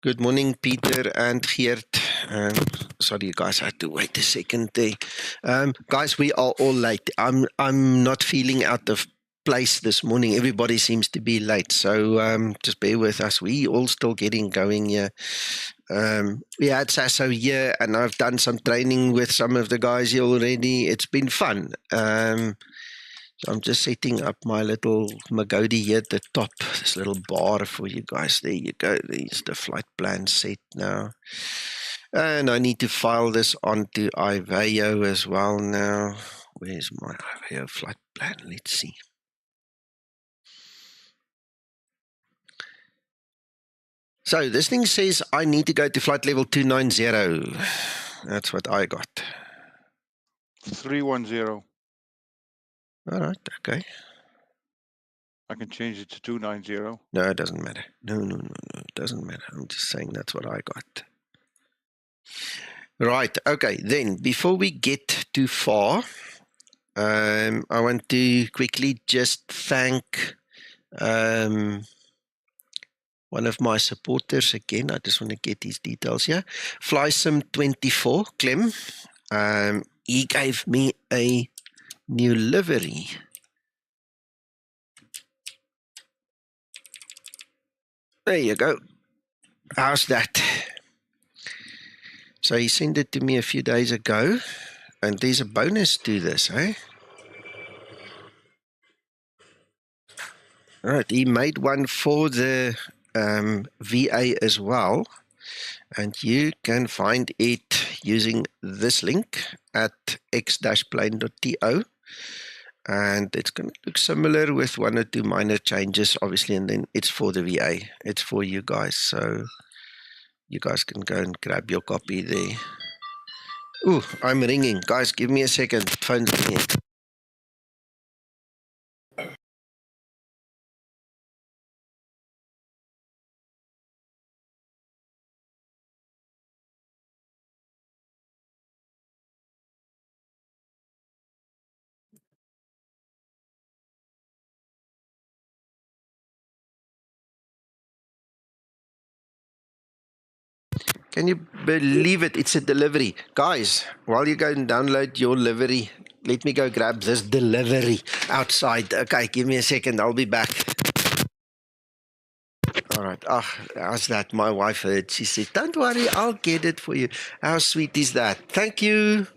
Good morning, Peter and Geert. Sorry, you guys, I had to wait a second there. Guys, we are all late. I'm not feeling out of place this morning. Everybody seems to be late, so just bear with us. We all still getting going here. We had Sasso here, and I've done some training with some of the guys here already. It's been fun. So I'm just setting up my little Magodi here at the top, this little bar for you guys. There you go. There's the flight plan set now. And I need to file this onto iVAO as well now. Where's my iVAO flight plan? Let's see. So this thing says I need to go to flight level 290. That's what I got. 310. All right, okay. I can change it to 290. No, it doesn't matter. No, it doesn't matter. I'm just saying that's what I got. Right, okay. Then, before we get too far, I want to quickly just thank one of my supporters again. I just want to get his details here. FlySim24, Clem. He gave me a new livery. There you go. How's that? So he sent it to me a few days ago, and there's a bonus to this, eh? All right, he made one for the VA as well, and you can find it using this link at x-plane.to, and it's going to look similar with one or two minor changes, obviously, and then it's for the VA. It's for you guys, so you guys can go and grab your copy there. Ooh, I'm ringing. Guys, give me a second. Phone's ringing. Can you believe it? It's a delivery. Guys, while you go and download your livery, let me go grab this delivery outside. Okay, give me a second. I'll be back. All right. How's that? My wife heard. She said, don't worry, I'll get it for you. How sweet is that? Thank you.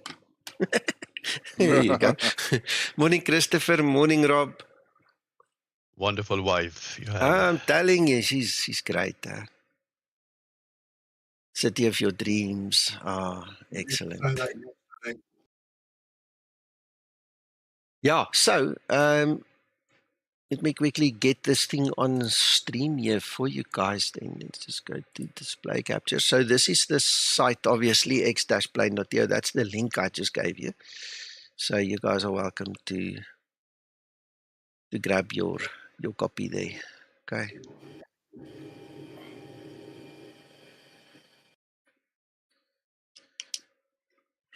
There you go. Morning, Christopher. Morning, Rob. Wonderful wife you have. I'm telling you, she's great. City of your dreams. Excellent. Yeah, so let me quickly get this thing on stream here for you guys then. Let's just go to display capture. So this is the site, obviously, x-plane.to. That's the link I just gave you. So you guys are welcome to grab your copy there. Okay.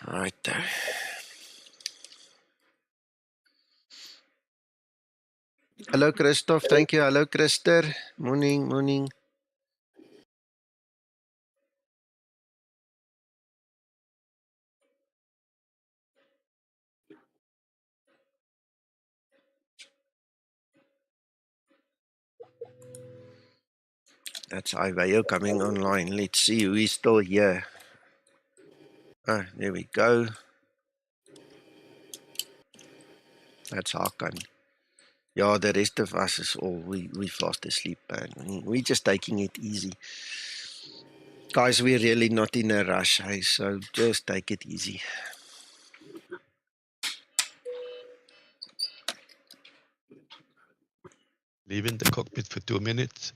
Right there. Hello, Christoph. Thank you. Hello, Christer. Morning, morning. That's iVAO coming online. Let's see who is still here. There we go. That's Hakan. Yeah, the rest of us is all, we fast asleep, man. We're just taking it easy. Guys, we're really not in a rush, hey, so just take it easy. Leaving the cockpit for 2 minutes.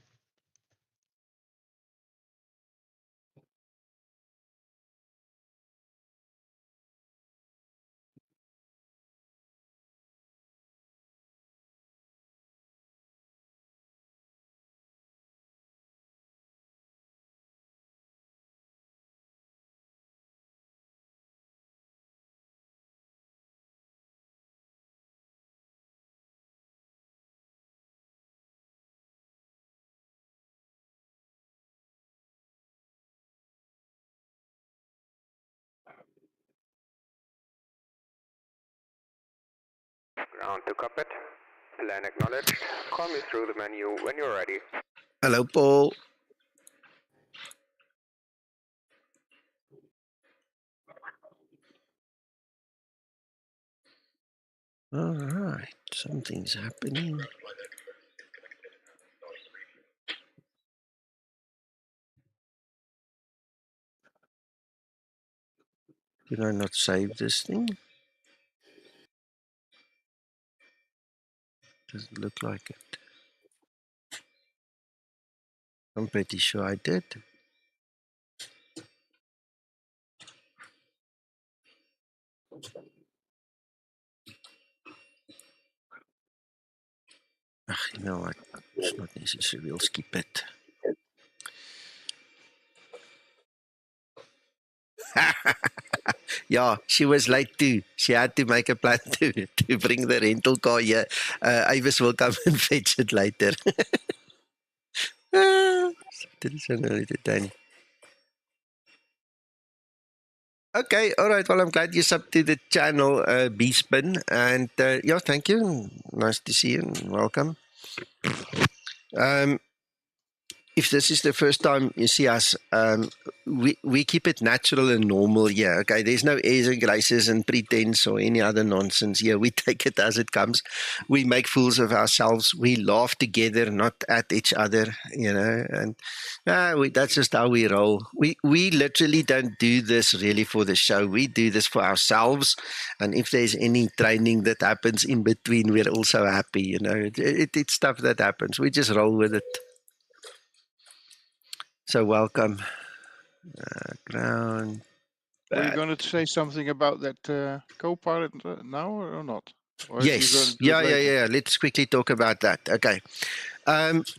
Ground to cockpit. Plan acknowledged. Call me through the menu when you're ready. Hello, Paul. All right, something's happening. Did I not save this thing? Doesn't look like it. I'm pretty sure I did. You know what? It's not necessary. We'll skip it. Yeah, she was late too. She had to make a plan to bring the rental car here. Avis will come and fetch it later. Okay, all right. Well, I'm glad you subbed to the channel, B-Spin. And yeah, thank you. Nice to see you and welcome. If this is the first time you see us, we keep it natural and normal here. Okay, there's no airs and graces and pretense or any other nonsense here. We take it as it comes. We make fools of ourselves. We laugh together, not at each other. You know, and that's just how we roll. We literally don't do this really for the show. We do this for ourselves. And if there's any training that happens in between, we're also happy. You know, it's stuff that happens. We just roll with it. So welcome, ground. Were you going to say something about that co-pilot now or not? Or Yes, yeah. Let's quickly talk about that. Okay,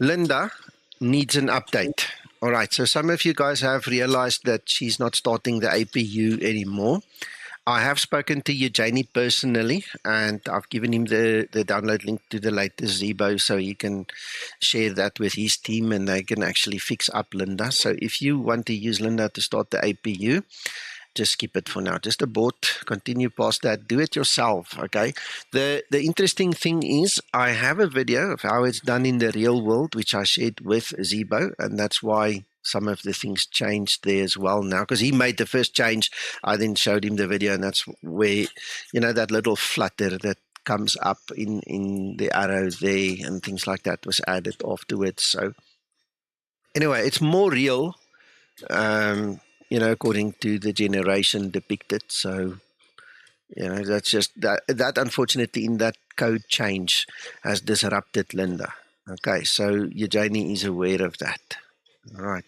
Linda needs an update. All right, so some of you guys have realized that she's not starting the APU anymore. I have spoken to Eugenie personally, and I've given him the download link to the latest Zibo so he can share that with his team and they can actually fix up Linda. So if you want to use Linda to start the APU, just skip it for now. Just abort, continue past that, do it yourself, okay? The interesting thing is I have a video of how it's done in the real world, which I shared with Zibo, and that's why some of the things changed there as well now, because he made the first change. I then showed him the video, and that's where, you know, that little flutter that comes up in the arrow there and things like that was added afterwards. So anyway, it's more real, you know, according to the generation depicted. So, you know, that's just that unfortunately in that code change has disrupted Linda. Okay, so Eugenie is aware of that. All right.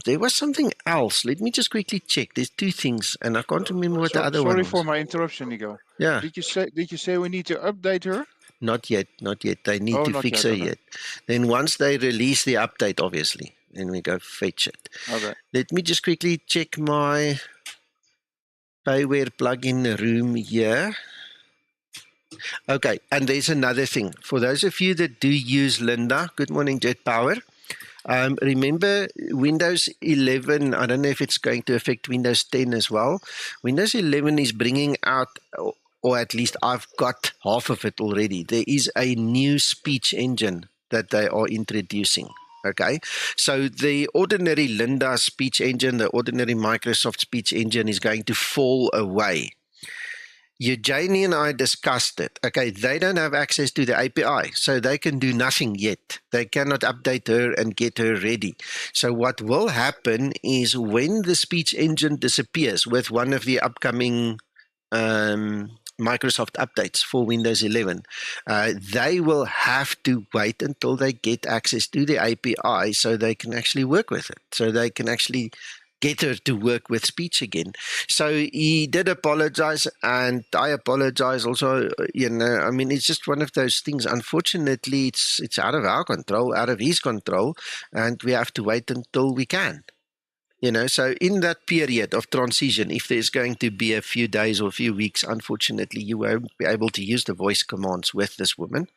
There was something else. Let me just quickly check. There's two things, and I can't remember what the other one was. Sorry for my interruption, Nico. Yeah. Did you say we need to update her? Not yet. They need to fix her yet. Then once they release the update, obviously, then we go fetch it. Okay. Let me just quickly check my Payware plugin room here. Okay, and there's another thing. For those of you that do use Linda, good morning, Jet Power. Remember Windows 11, I don't know if it's going to affect Windows 10 as well. Windows 11 is bringing out, or at least I've got half of it already. There is a new speech engine that they are introducing. Okay, so the ordinary Linda speech engine, the ordinary Microsoft speech engine is going to fall away. Eugenie and I discussed it. Okay, they don't have access to the API, so they can do nothing yet. They cannot update her and get her ready. So what will happen is when the speech engine disappears with one of the upcoming Microsoft updates for Windows 11, they will have to wait until they get access to the API so they can actually work with it, so they can actually get her to work with speech again. So he did apologize, and I apologize also. You know, I mean, it's just one of those things. Unfortunately, it's out of our control, out of his control, and we have to wait until we can. You know, so in that period of transition, if there's going to be a few days or a few weeks, unfortunately, you won't be able to use the voice commands with this woman,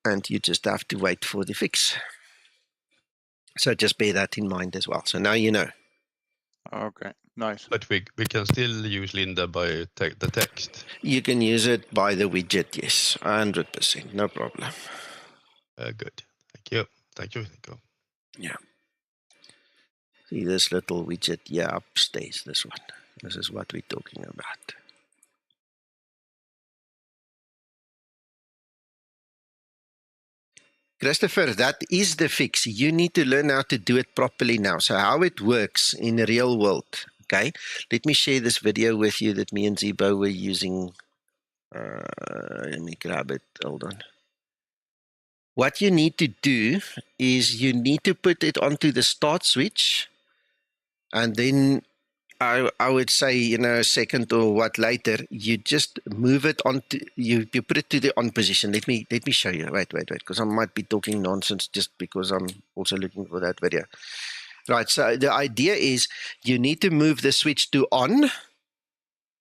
and you just have to wait for the fix. So just bear that in mind as well. So now you know. Okay, nice. But we can still use Linda by the text. You can use it by the widget, yes, 100%, no problem. Good. Thank you. Thank you, Nico. Yeah. See this little widget here upstairs, this one. This is what we're talking about. Christopher, that is the fix. You need to learn how to do it properly now. So how it works in the real world, okay? Let me share this video with you that me and Zibo were using. Let me grab it. Hold on. What you need to do is you need to put it onto the start switch, and then I would say, a second or what later, you just move it onto, you put it to the on position. Let me show you. Wait, because I might be talking nonsense just because I'm also looking for that video. Right, so the idea is you need to move the switch to on.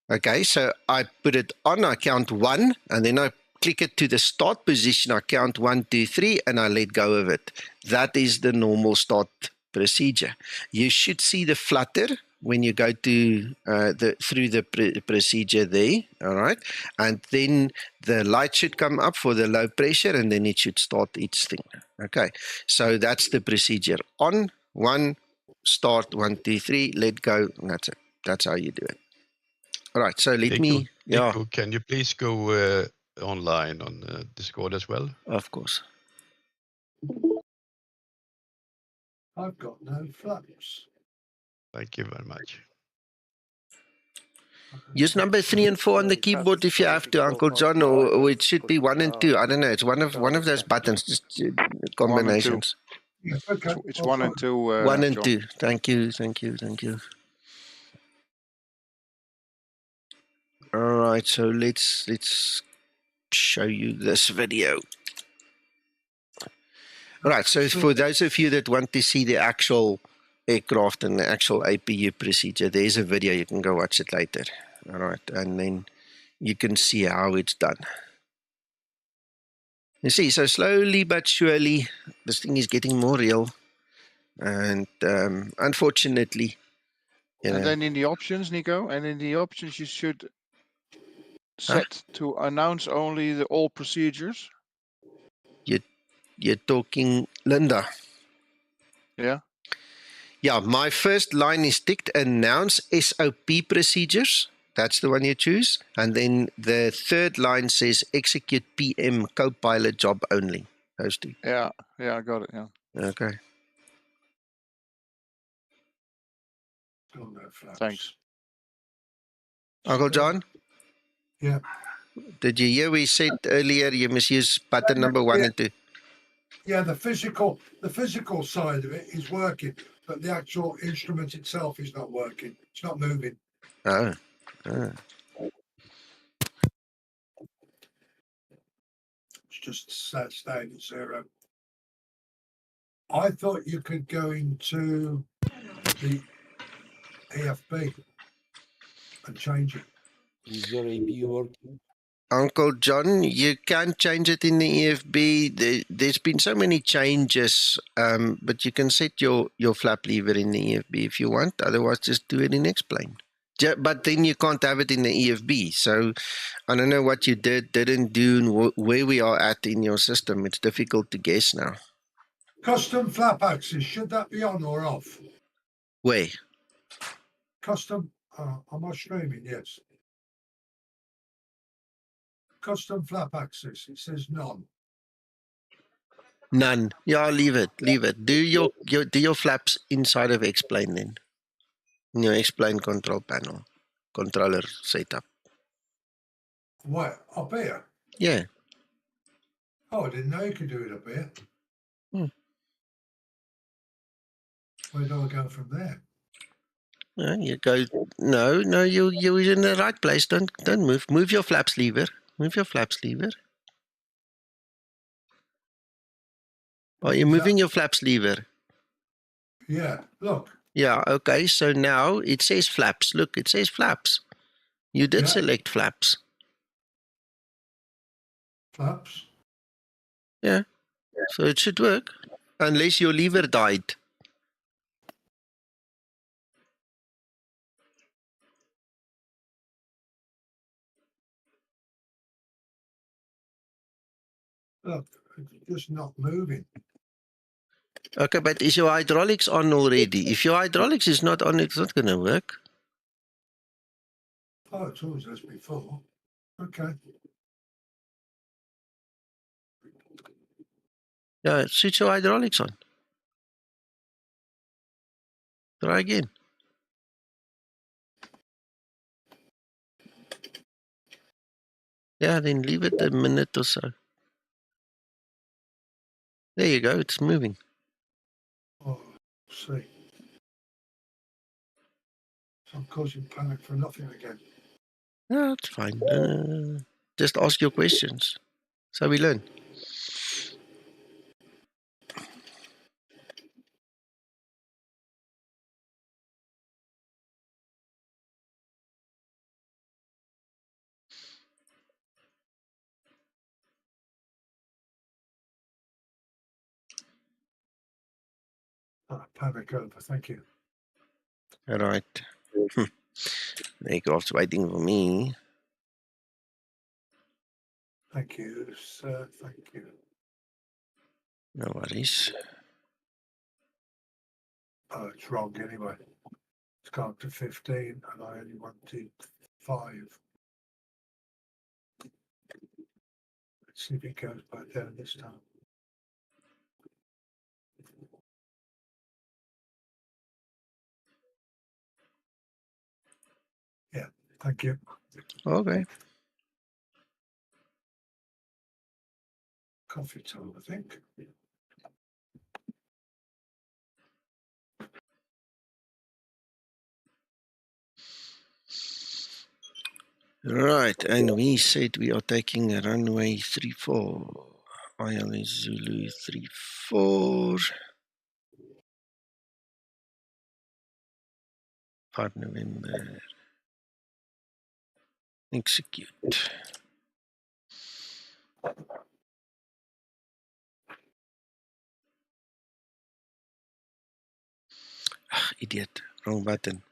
Okay, so I put it on, I count 1, and then I click it to the start position, I count 1, 2, 3, and I let go of it. That is the normal start procedure. You should see the flutter when you go to through the procedure there, all right? And then the light should come up for the low pressure, and then it should start its thing. Okay, so that's the procedure. On, 1, start, 1, 2, 3, let go, and that's it. That's how you do it. All right, so let me... Nico, can you please go online on Discord as well? Of course. I've got no flaps. Thank you very much. Use number 3 and 4 on the keyboard if you have to, Uncle John, or it should be 1 and 2. I don't know. It's one of those buttons, just combinations. Okay. It's 1 and 2. 1 and John. 2. Thank you. All right, so let's show you this video. All right, so for those of you that want to see the actual aircraft and the actual APU procedure, there's a video. You can go watch it later. All right, and then you can see how it's done. You see, so slowly but surely, this thing is getting more real. And unfortunately, And then in the options, Nico, you should set to announce only the all procedures. You're talking Linda. Yeah. Yeah, my first line is ticked, announce SOP procedures. That's the one you choose. And then the third line says execute PM Copilot job only. Those two. Yeah, I got it, yeah. Okay. Got no flaps. Thanks. Uncle John? Yeah. Did you hear we said earlier you must use button number 1 and 2? Yeah, the physical side of it is working, but the actual instrument itself is not working. It's not moving. Oh. It's just staying at 0. I thought you could go into the EFB and change it. Is your APU working? Uncle John, you can change it in the EFB. There's been so many changes, but you can set your flap lever in the EFB if you want. Otherwise, just do it in X-Plane. But then you can't have it in the EFB. So I don't know what you didn't do, where we are at in your system. It's difficult to guess now. Custom flap axis, should that be on or off? Where? Custom, am I streaming? Yes. Custom flap axis, it says none. None. Yeah, leave it. Do your flaps inside of X-Plane then. In your X-Plane control panel. Controller setup. Where? Up here? Yeah. Oh, I didn't know you could do it up here. Where do I go from there? You go. No. You're in the right place. Don't move. Move your flaps lever. Are you moving your flaps lever? Yeah, look. Yeah. Okay. So now it says flaps. Look, it says flaps. You did select flaps. Flaps. Yeah. So it should work, unless your lever died. Look, it's just not moving. Okay, but is your hydraulics on already? If your hydraulics is not on, it's not going to work. Oh, it's always as before. Okay. Yeah, switch your hydraulics on. Try again. Yeah, then leave it a minute or so. There you go, it's moving. Oh, see. So I'm causing panic for nothing again. Yeah, it's fine. Just ask your questions. So we learn. Panic over, thank you. All right. Aircraft's waiting for me. Thank you, sir. Thank you. No worries. Oh, it's wrong anyway. It's gone to 15 and I only wanted 5. Let's see if it goes back down this time. Yeah, thank you. Okay. Coffee time, I think. Right, and we said we are taking a runway 34. ILS Zulu 34. 5 November. Execute. Ugh, idiot. Wrong button.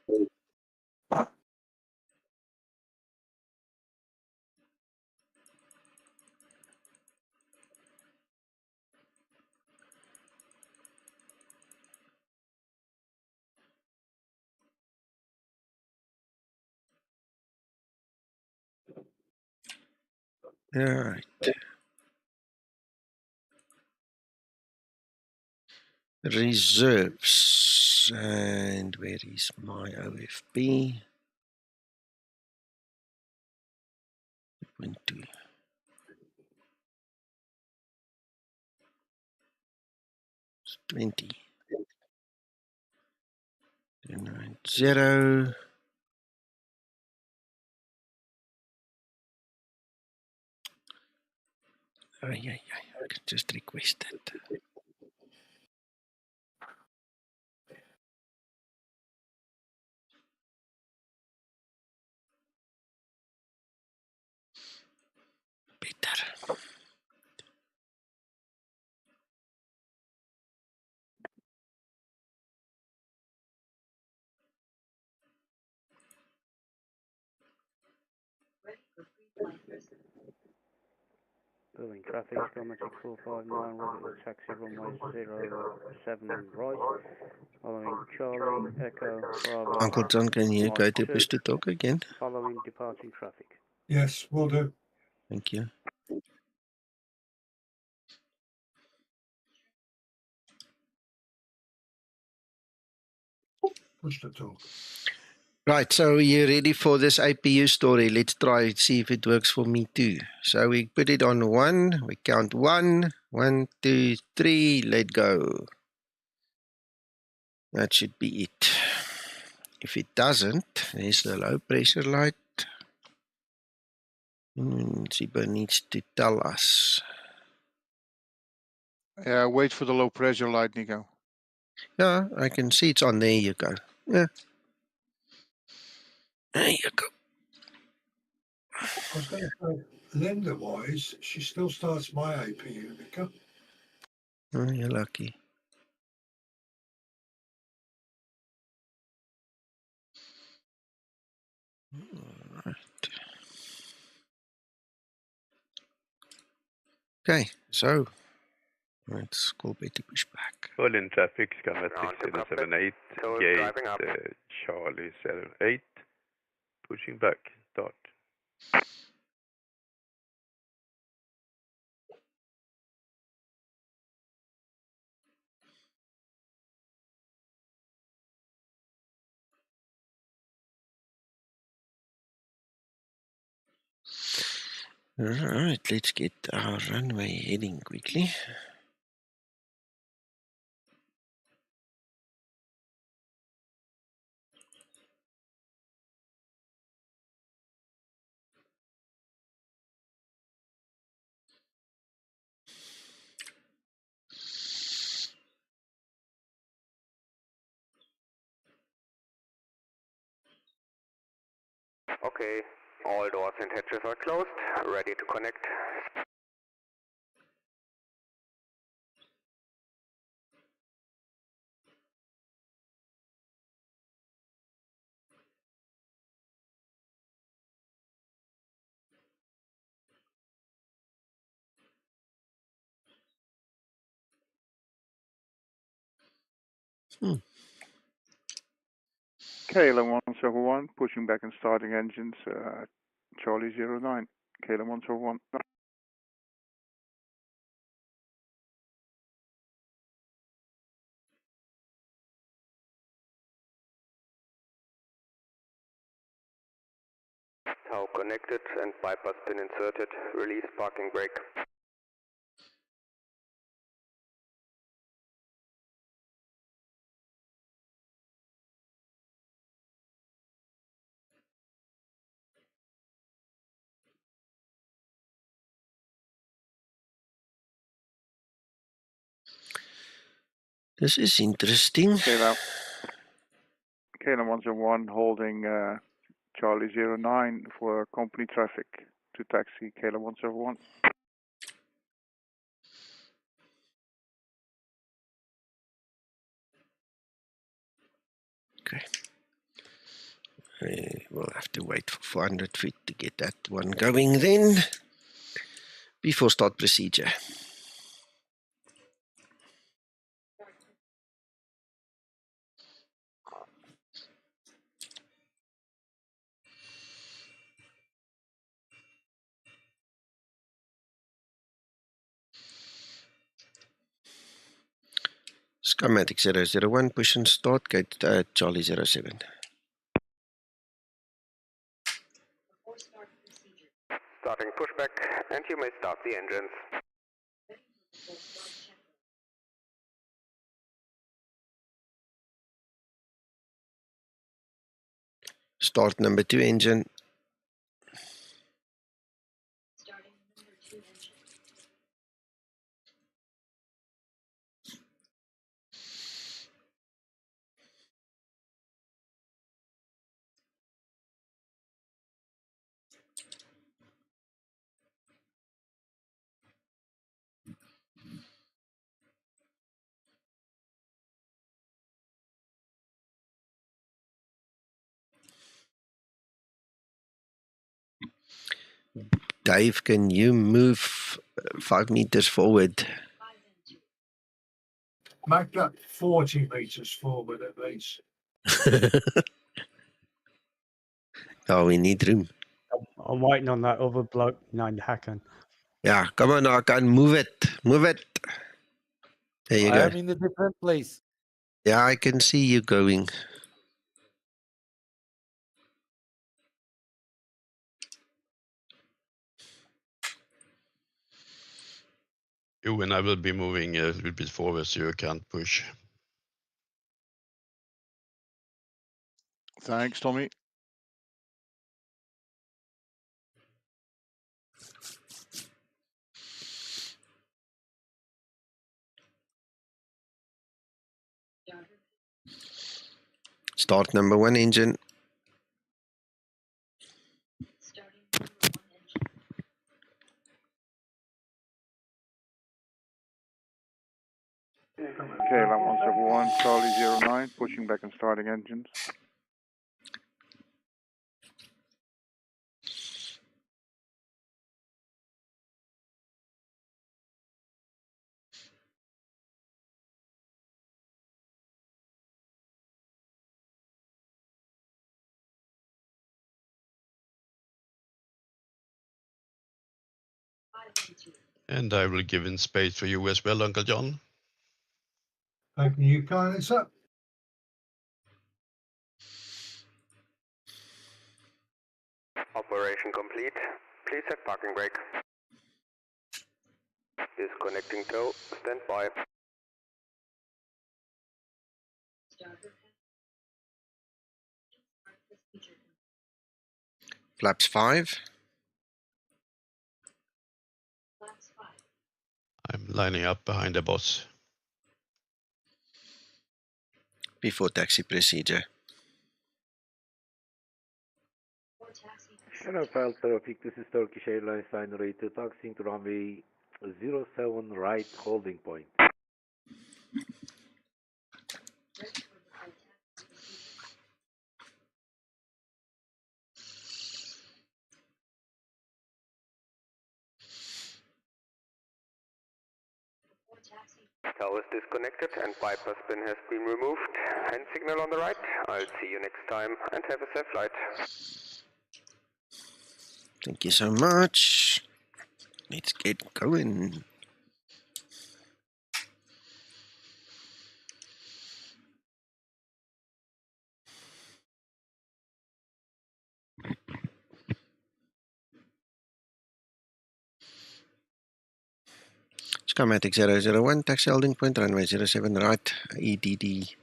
Alright. Reserves. And where is my OFB? Went to 20. 290. I can just request it. Better. Building traffic, Skymatix 459, Robert taxi runway 07 right, following Charlie, Echo, Bravo, Uncle John, can you Mike go to 2, push to talk again? following departing traffic. Yes, will do. Thank you. Push the talk. Right, so you ready for this APU story? Let's try and see if it works for me too. So we put it on 1, we count 1, 1, 2, 3, let go. That should be it. If it doesn't, there's the low pressure light. Zibo needs to tell us. Yeah, wait for the low pressure light, Nico. Yeah, I can see it's on. There you go. Yeah. There you go. I was going to say, Linda-wise, she still starts my APU, Nico. Oh, you're lucky. All right. Okay, so let's call Betty Pushback. All in traffic, Ground Skymatix to cockpit. 078, So gate driving up. Charlie 08, pushing back, start. All right, let's get our runway heading quickly. Okay, all doors and hatches are closed, ready to connect. KLM 171, pushing back and starting engines, Charlie 09, KLM 171. Tow connected and bypass pin inserted, release parking brake. This is interesting. KLM 101 holding Charlie 09 for company traffic to taxi KLM 171. Okay. We'll have to wait for 400 feet to get that one going then, before start procedure. Skymatix 001, push and start, gate Charlie 07. Starting pushback, and you may start the engines. Start number 2 engine. Dave, can you move 5 meters forward? Make that 40 meters forward at least. Oh, we need room. I'm waiting on that other bloke named Hacken. Yeah, come on, Hakan, move it. Move it. There you I go. am in a different place. Yeah, I can see you going. You and I will be moving a little bit forward so you can't push. Thanks, Tommy. Start number 1 engine. KLM 171, Charlie 09, pushing back and starting engines. And I will give in space for you as well, Uncle John. Thank you kindly, sir. Operation complete. Please set parking brake. Disconnecting tow. Stand by. Flaps 5. I'm lining up behind the boss. Before taxi procedure. NFL traffic, this is Turkish Airlines line rate taxiing to runway 07 right holding point. Tow is disconnected and bypass pin has been removed. Hand signal on the right. I'll see you next time and have a safe flight. Thank you so much. Let's get going. Skymatix 001, taxi holding point, runway 07 right, EDDB.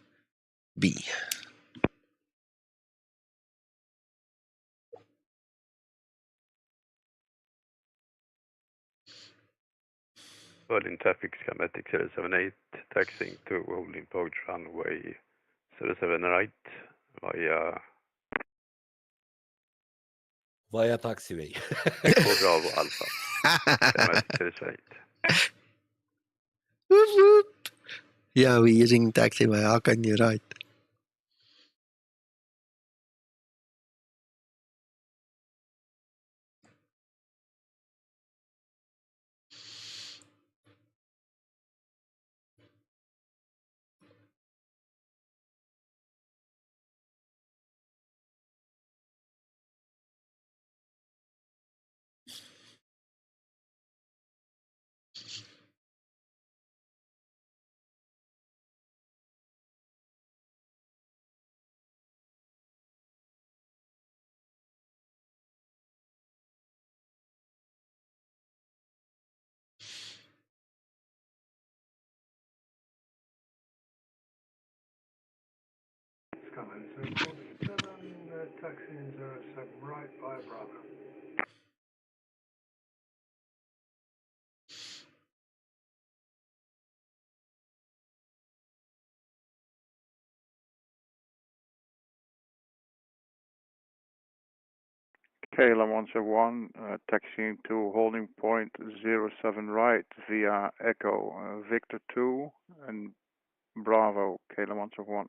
Berlin traffic schematic 078, taxiing to holding point runway 07 right via taxiway. Echo Bravo Alpha. Schematic 08. Whoop, whoop. Yeah, we're using taxiway. How can you right? Taxiing 07 right by Bravo. KLM 171, taxiing to holding point 07 right via Echo Victor 2 and Bravo, KLM 171.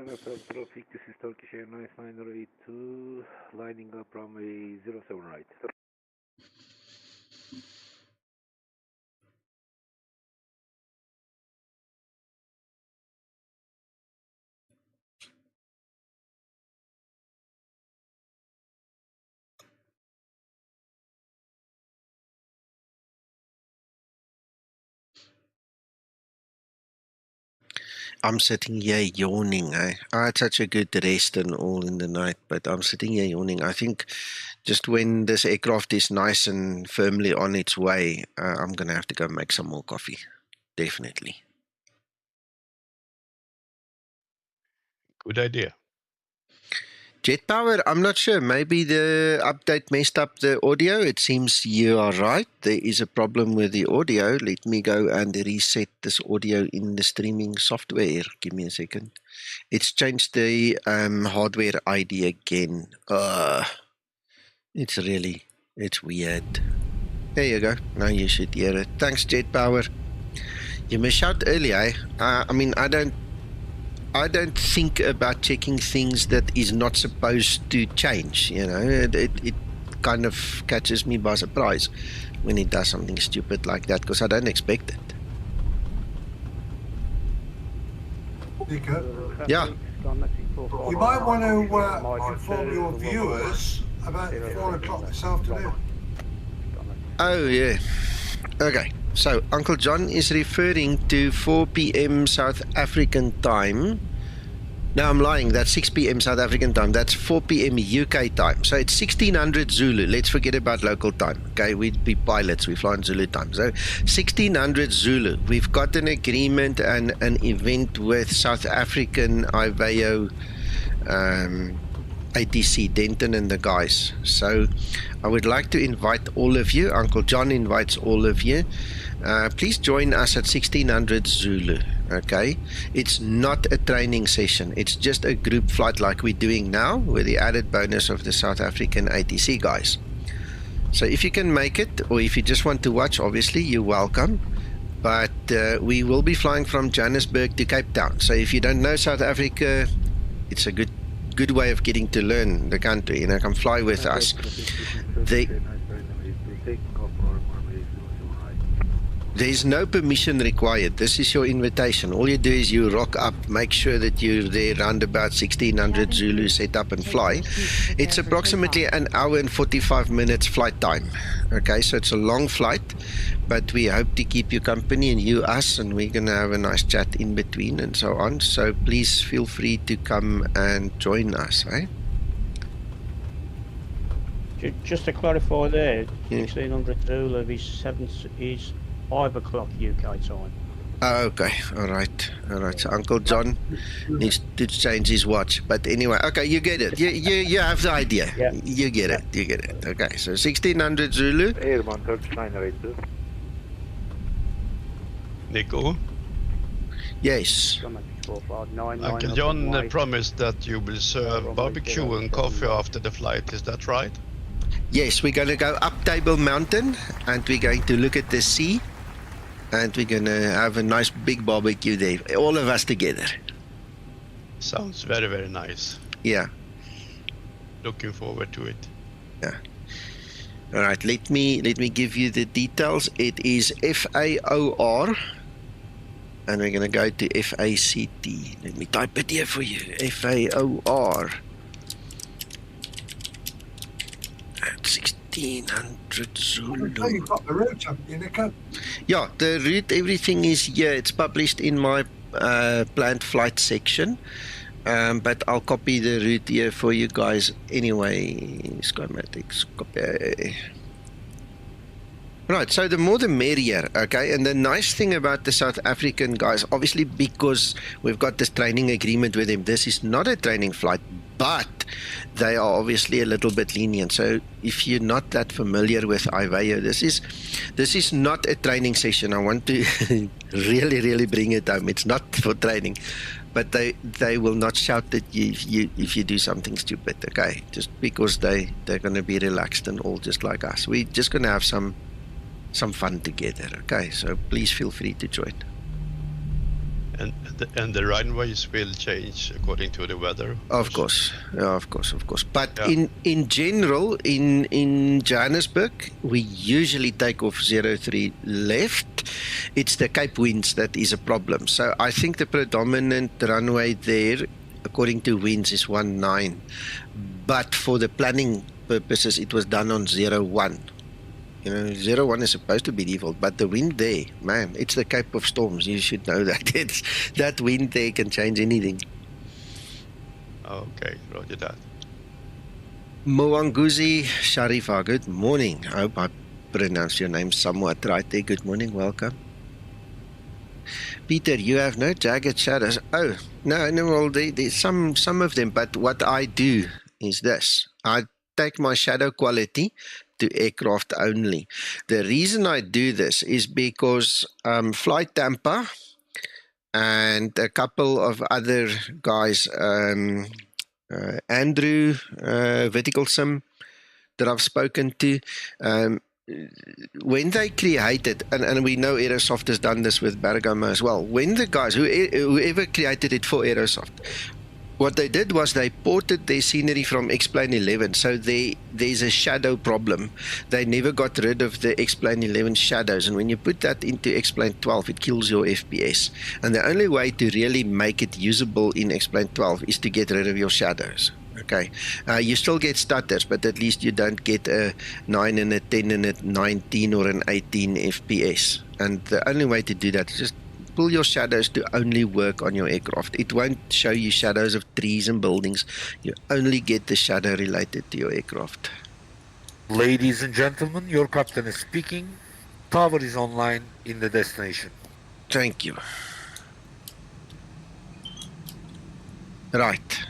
NFL traffic, this is Turkish Airlines 982, lining up runway 07 right. I'm sitting here yawning. I had such a good rest and all in the night, but I'm sitting here yawning. I think just when this aircraft is nice and firmly on its way, I'm going to have to go make some more coffee. Definitely. Good idea. Jet Power, I'm not sure. Maybe the update messed up the audio. It seems you are right. There is a problem with the audio. Let me go and reset this audio in the streaming software. Give me a second. It's changed the hardware ID again. It's weird. There you go. Now you should hear it. Thanks, Jet Power. You missed out earlier. I mean, I don't think about checking things that is not supposed to change. You know, it kind of catches me by surprise when it does something stupid like that because I don't expect it. Nico, Yeah. you might want to inform your viewers about 4 o'clock this afternoon. Oh yeah. Okay. So Uncle John is referring to 4 p.m. South African time. No, I'm lying. That's 6 p.m. South African time. That's 4 p.m. UK time. So it's 1600 Zulu. Let's forget about local time. Okay, we'd be pilots. We fly in Zulu time. So 1600 Zulu. We've got an agreement and an event with South African IVAO ATC, Denton and the guys. So I would like to invite all of you. Uncle John invites all of you. Please join us at 1600 Zulu. Okay, it's not a training session. It's just a group flight like we're doing now with the added bonus of the South African ATC guys. So if you can make it, or if you just want to watch, obviously you're welcome. But we will be flying from Johannesburg to Cape Town. So if you don't know South Africa, it's a good way of getting to learn the country. You know, come fly with us. There's no permission required. This is your invitation. All you do is you rock up, make sure that you're there around about 1600 Zulu, set up and fly. It's approximately an hour and 45 minutes flight time. Okay, so it's a long flight, but we hope to keep you company and you us, and we're going to have a nice chat in between and so on. So please feel free to come and join us, eh? Just to clarify there, 1600 Zulu is 5 o'clock UK time. Oh, okay, all right. So Uncle John needs to change his watch, but anyway, okay, you get it. You have the idea. Yeah. You get it. Okay, so 1600 Zulu. Airman 3982. Nico, Yes. Uncle John promised that you will serve barbecue and coffee after the flight. Is that right? Yes, we're going to go up Table Mountain and we're going to look at the sea and we're going to have a nice big barbecue there, all of us together. Sounds very, very nice. Yeah. Looking forward to it. Yeah. All right, let me give you the details. It is FAOR and we're going to go to FACT. Let me type it here for you. FAOR. 1600 Zulu. You've got the route, haven't you, Nico? Yeah, the route, everything is here. It's published in my planned flight section. But I'll copy the route here for you guys anyway. Skymatix, copy. Right, so the more the merrier, okay? And the nice thing about the South African guys, obviously because we've got this training agreement with them, this is not a training flight, but they are obviously a little bit lenient. So if you're not that familiar with IVAO, this is not a training session. I want to really bring it home. It's not for training. But they will not shout at you if you do something stupid, okay? Just because they're going to be relaxed and all just like us. We're just going to have some fun together, okay? So please feel free to join. And the runways will change according to the weather? Of course. But yeah. in general, in Johannesburg, we usually take off 03 left. It's the Cape winds that is a problem. So I think the predominant runway there, according to winds, is 19. But for the planning purposes, it was done on 01. You know, 01 is supposed to be default, but the wind there, man, it's the Cape of Storms. You should know that. That wind there can change anything. Okay, roger that. Moanguzi Sharifa, good morning. I hope I pronounced your name somewhat right there. Good morning, welcome. Peter, you have no jagged shadows. Oh, no, well, there's some of them, but what I do is this. I take my shadow quality to aircraft only. The reason I do this is because Flight Tampa and a couple of other guys, Andrew Wittikelsim, that I've spoken to, when they created, and we know Aerosoft has done this with Bergamo as well, when the guys, whoever created it for Aerosoft, what they did was they ported their scenery from X-Plane 11, so there's a shadow problem. They never got rid of the X-Plane 11 shadows, and when you put that into X-Plane 12, it kills your FPS. And the only way to really make it usable in X-Plane 12 is to get rid of your shadows. Okay, you still get stutters, but at least you don't get a 9 and a 10 and a 19 or an 18 FPS. And the only way to do that is just pull your shadows to only work on your aircraft. It won't show you shadows of trees and buildings. You only get the shadow related to your aircraft. Ladies and gentlemen, your captain is speaking. Tower is online in the destination. Thank you. Right.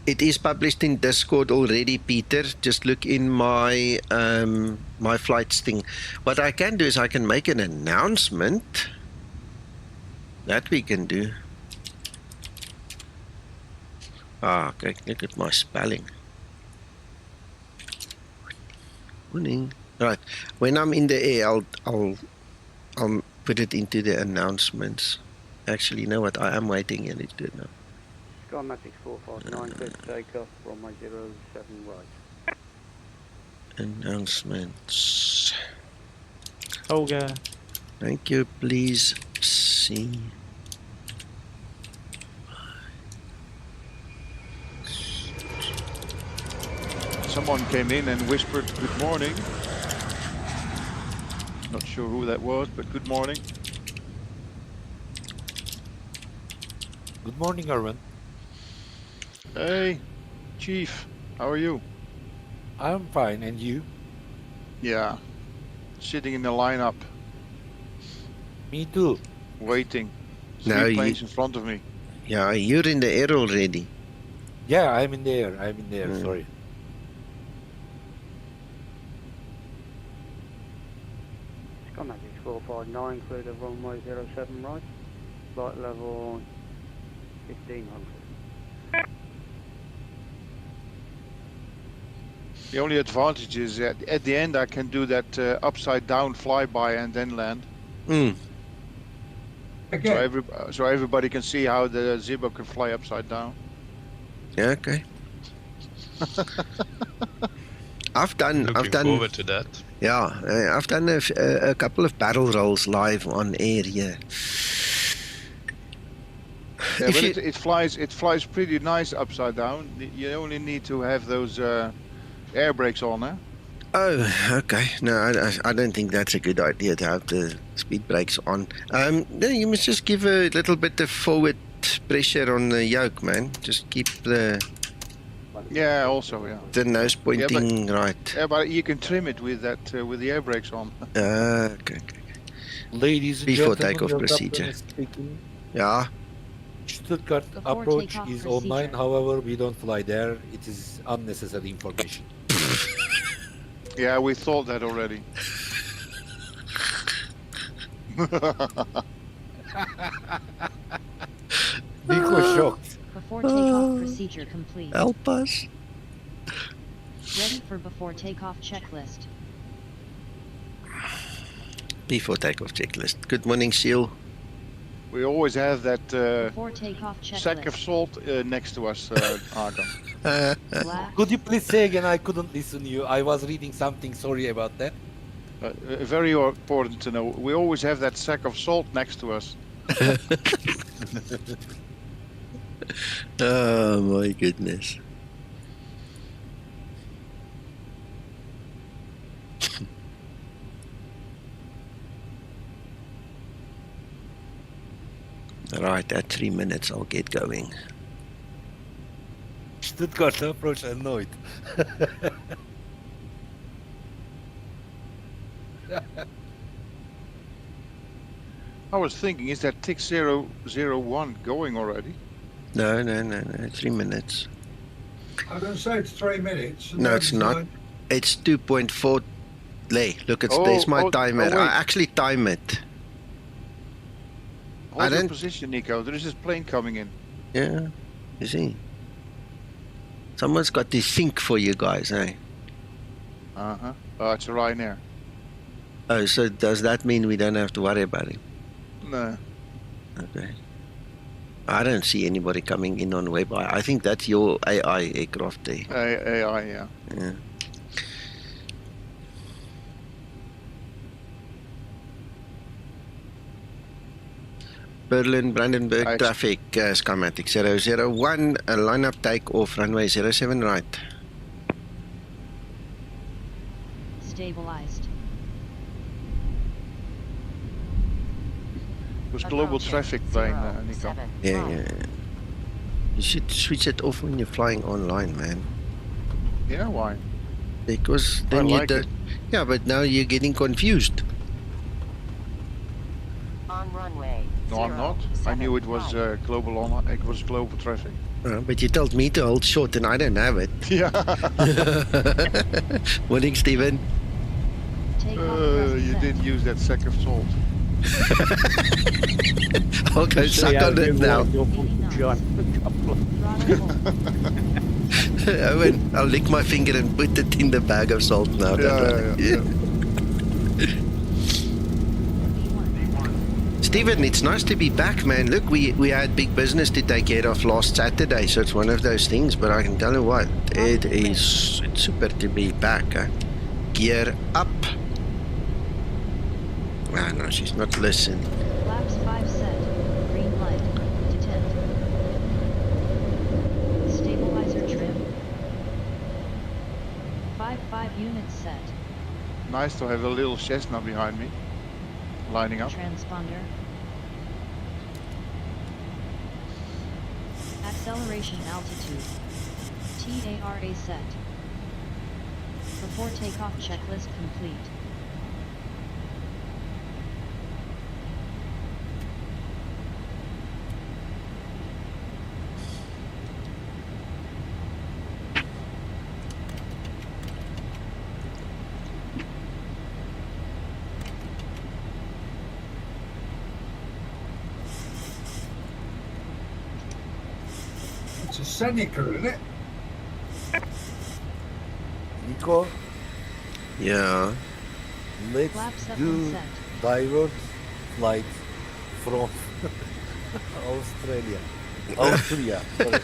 It is published in Discord already, Peter. Just look in my my flights thing. What I can do is I can make an announcement. That we can do. Okay, look at my spelling. Morning. Right. When I'm in the air, I'll put it into the announcements. Actually, you know what? I am waiting here. Let's do it now. Skymatix 459, clear to take off, runway 07 right. Announcements. Olga. Thank you, please see. Someone came in and whispered good morning. Not sure who that was, but good morning. Good morning, Arwen. Hey, Chief, how are you? I'm fine, and you? Yeah, sitting in the lineup. Me too. Waiting. No, Three planes in front of me. Yeah, you're in the air already. Yeah, I'm in the air. Sorry. Skymatix 459, clear to runway 07 right. Flight level 1500. The only advantage is that at the end I can do that upside down flyby and then land. Again. So everybody can see how the Zibo can fly upside down. Yeah, okay. I've done forward to that. Yeah, I've done a couple of barrel rolls live on air here. Yeah, but it flies pretty nice upside down. You only need to have those air brakes on, eh? Oh, okay. No, I don't think that's a good idea to have the speed brakes on. No, you must just give a little bit of forward pressure on the yoke, man. Just keep the... Yeah, also, yeah. The nose pointing right. Yeah, but you can trim it with that, with the air brakes on. Okay. Ladies and Before gentlemen, takeoff your procedure. captain is speaking. Yeah. Stuttgart approach is online, however, we don't fly there. It is unnecessary information. Yeah, we thought that already. Nico shocked. Before takeoff procedure complete. Help us. Ready for before takeoff checklist. Before takeoff checklist. Good morning, Sheil. We always have that sack of salt next to us, Argon. Could you please say again? I couldn't listen to you. I was reading something. Sorry about that. Very important to know. We always have that sack of salt next to us. Oh my goodness. Right, at 3 minutes I'll get going. Stuttgart approach annoyed. I was thinking, is that tick 001 going already? No, 3 minutes. I'm going to say it's 3 minutes. No, it's not. It's 2.4. Look, there's my timer. I actually time it. Hold your position, Nico. There is this plane coming in. Yeah, you see. Someone's got this Zink for you guys, eh? Uh-huh. Oh, it's a Ryanair. Oh, so does that mean we don't have to worry about him? No. Okay. I don't see anybody coming in on web. I think that's your AI aircraft there. AI, yeah. Yeah. Berlin, Brandenburg traffic, Skymatix 001, line up takeoff, runway 07 right. Stabilized. It was global traffic plane, Nico. Yeah. You should switch it off when you're flying online, man. Yeah, why? Because then you don't. Yeah, but now you're getting confused. On runway. No, I'm not. I knew it was global it was global traffic. But you told me to hold short and I don't have it. Yeah. Morning, Stephen. You didn't use that sack of salt. I'll go suck on it now. I'll lick my finger and put it in the bag of salt now. Yeah. Stephen, it's nice to be back, man. Look, we had big business to take care of last Saturday, so it's one of those things, but I can tell you what, it's super to be back. Huh? Gear up. Ah, no, she's not listening. Flaps 5 set. Green light. Detent. Stabilizer trim. 5 units set. Nice to have a little Cessna behind me, lining up. Transponder. Acceleration altitude. TARA set. Before takeoff checklist complete. It's a Seneca, isn't it? Nico? Yeah. Let's do divert flight from Australia. Austria, sorry.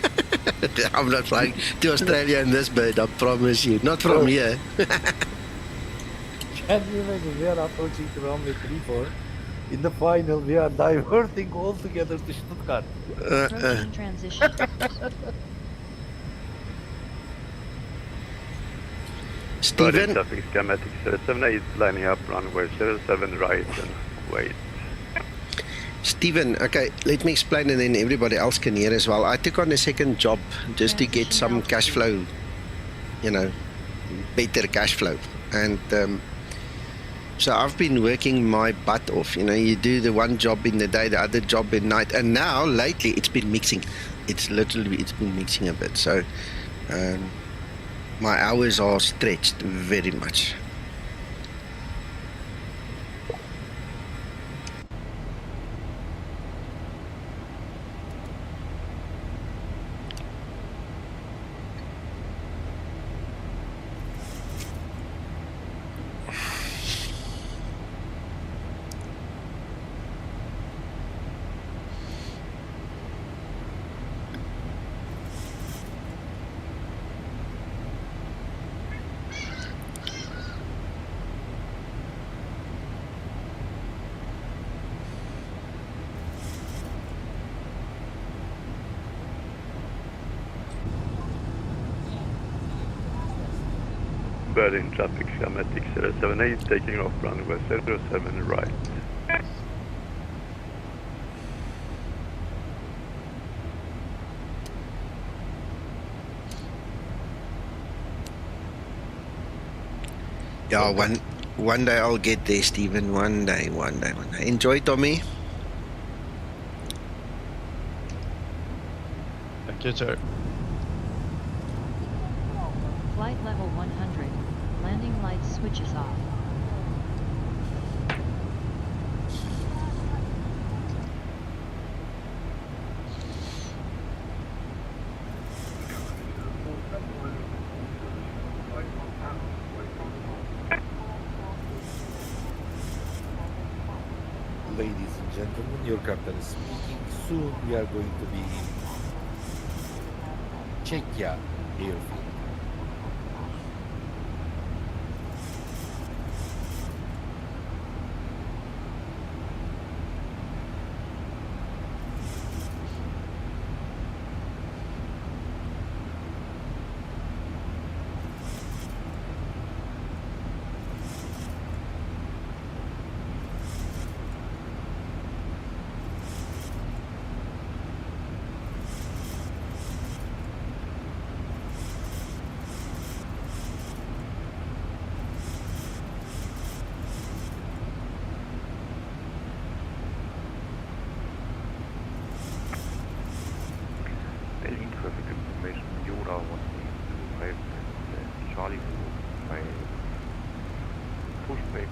I'm not flying to Australia in this bird, I promise you. Not from here. Can you imagine? We are approaching to runway 34. In the final, we are diverting altogether to Stuttgart. Transition. Stephen? Traffic Skymatix 078, lining up runway 07 right and wait. Stephen, okay, let me explain and then everybody else can hear as well. I took on a second job just to get some cash flow, you know, better cash flow. And so I've been working my butt off. You know, you do the one job in the day, the other job at night. And now, lately, it's been mixing. It's been mixing a bit. So my hours are stretched very much. Berlin traffic Skymatix 078, taking off runway 07 right. Yeah, one day I'll get there, Stephen. One day. Enjoy, Tommy. Thank you, sir. Flight level 100. Landing lights switches off. Ladies and gentlemen, your captain is speaking. Soon we are going to be in Czechia airfield. Charlie by Pushback.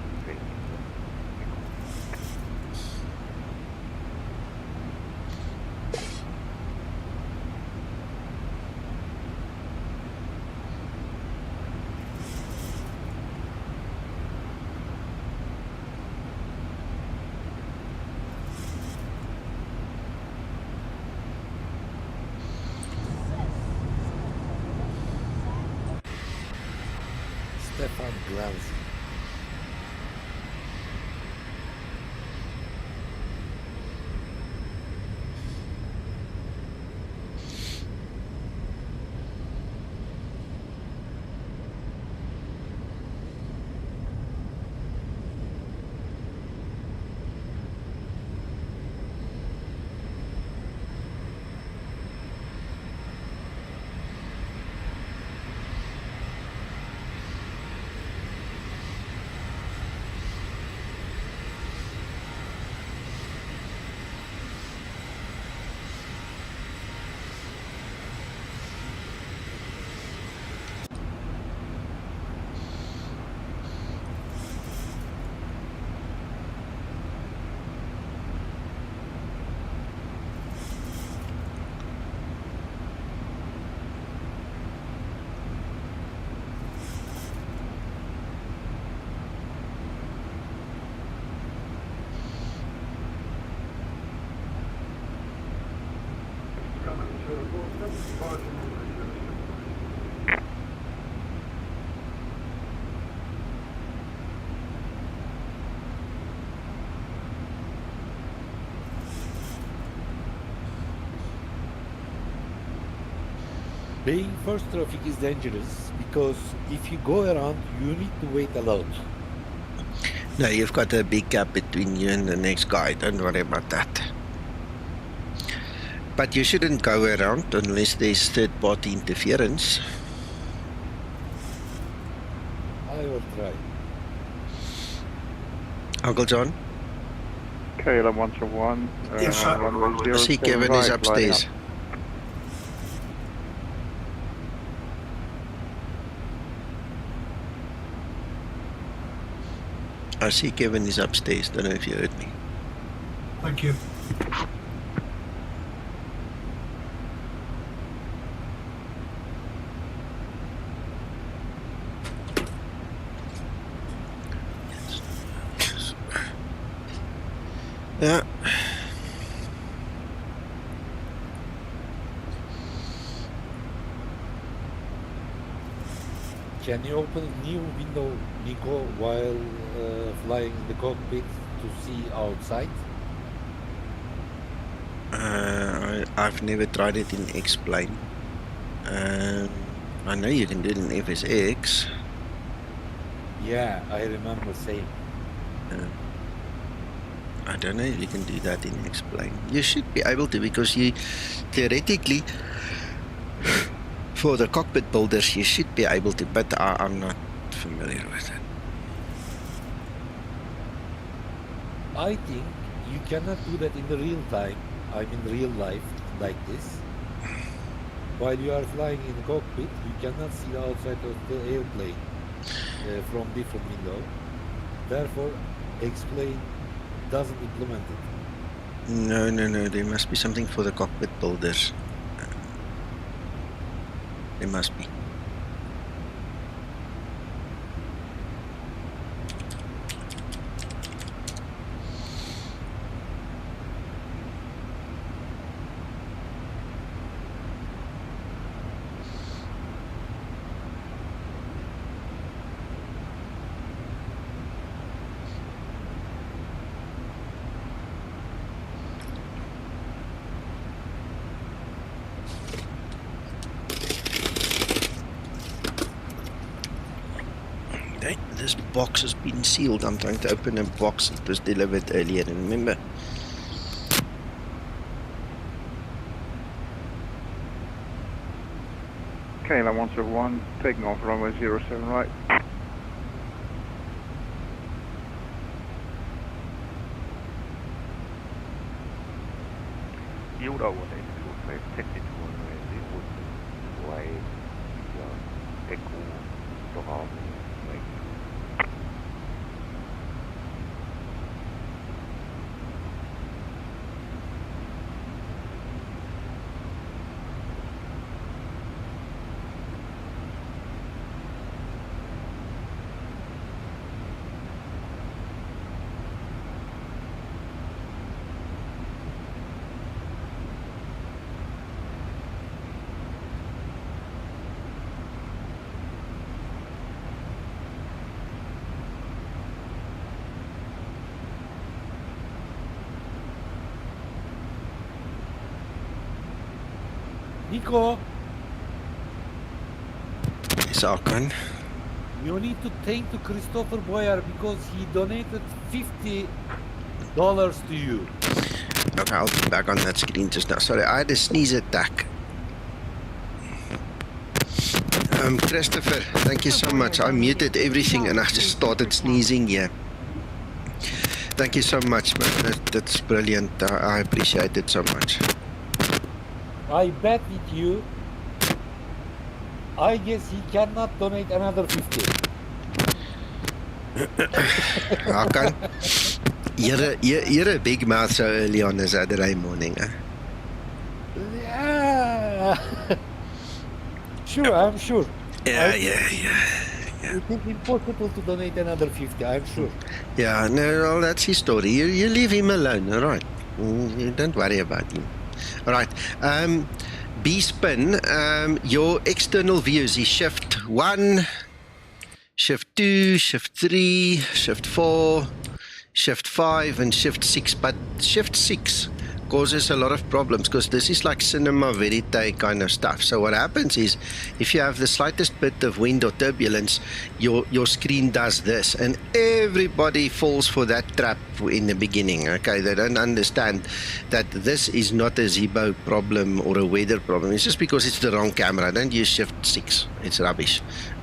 Stefan Glausi. Being first traffic is dangerous because if you go around, you need to wait a lot. No, you've got a big gap between you and the next guy. Don't worry about that. But you shouldn't go around unless there's third-party interference. I will try. Uncle John? KLM 101. Yes, sir. I see Kevin is upstairs. I see Kevin is upstairs. Don't know if you heard me. Thank you. Yeah. Can you open a new window, Nico, while flying the cockpit to see outside? I've never tried it in X-Plane. I know you can do it in FSX. Yeah, I remember saying. I don't know if you can do that in X-Plane. You should be able to, because you theoretically, for the cockpit builders, you should be able to, but I'm not familiar with it. I think you cannot do that in the real time. I mean real life like this. While you are flying in the cockpit, you cannot see the outside of the airplane from different window. Therefore, X-Plane doesn't implement it. No. There must be something for the cockpit builders. There must be. This box has been sealed. I'm trying to open a box that was delivered earlier, remember? Kayla 171, taking off runway 07 right. Gjorda ordning med 62 right, Echo, Bravo, Nico, Yes, Akan. you need to thank to Christopher Boyer because he donated $50 to you. Okay, I'll be back on that screen just now. Sorry, I had a sneeze attack. Christopher, thank you so much. I muted everything and I just started sneezing here. Thank you so much, man. That's brilliant. I appreciate it so much. I bet with you, I guess he cannot donate another 50. Akan, you're a big mouth so early on a Saturday morning, huh? Yeah. Sure, I'm sure. Yeah. It is impossible to donate another 50, I'm sure. Yeah, no, well, that's his story. You leave him alone, all right? You don't worry about him. All right. B-spin, your external views is shift 1, shift 2, shift 3, shift 4, shift 5, and shift 6. But shift 6 causes a lot of problems because this is like cinema verite kind of stuff. So what happens is if you have the slightest bit of wind or turbulence, your screen does this, and everybody falls for that trap in the beginning. Okay, they don't understand that this is not a Zibo problem or a weather problem. It's just because it's the wrong camera. Don't use shift 6. It's rubbish.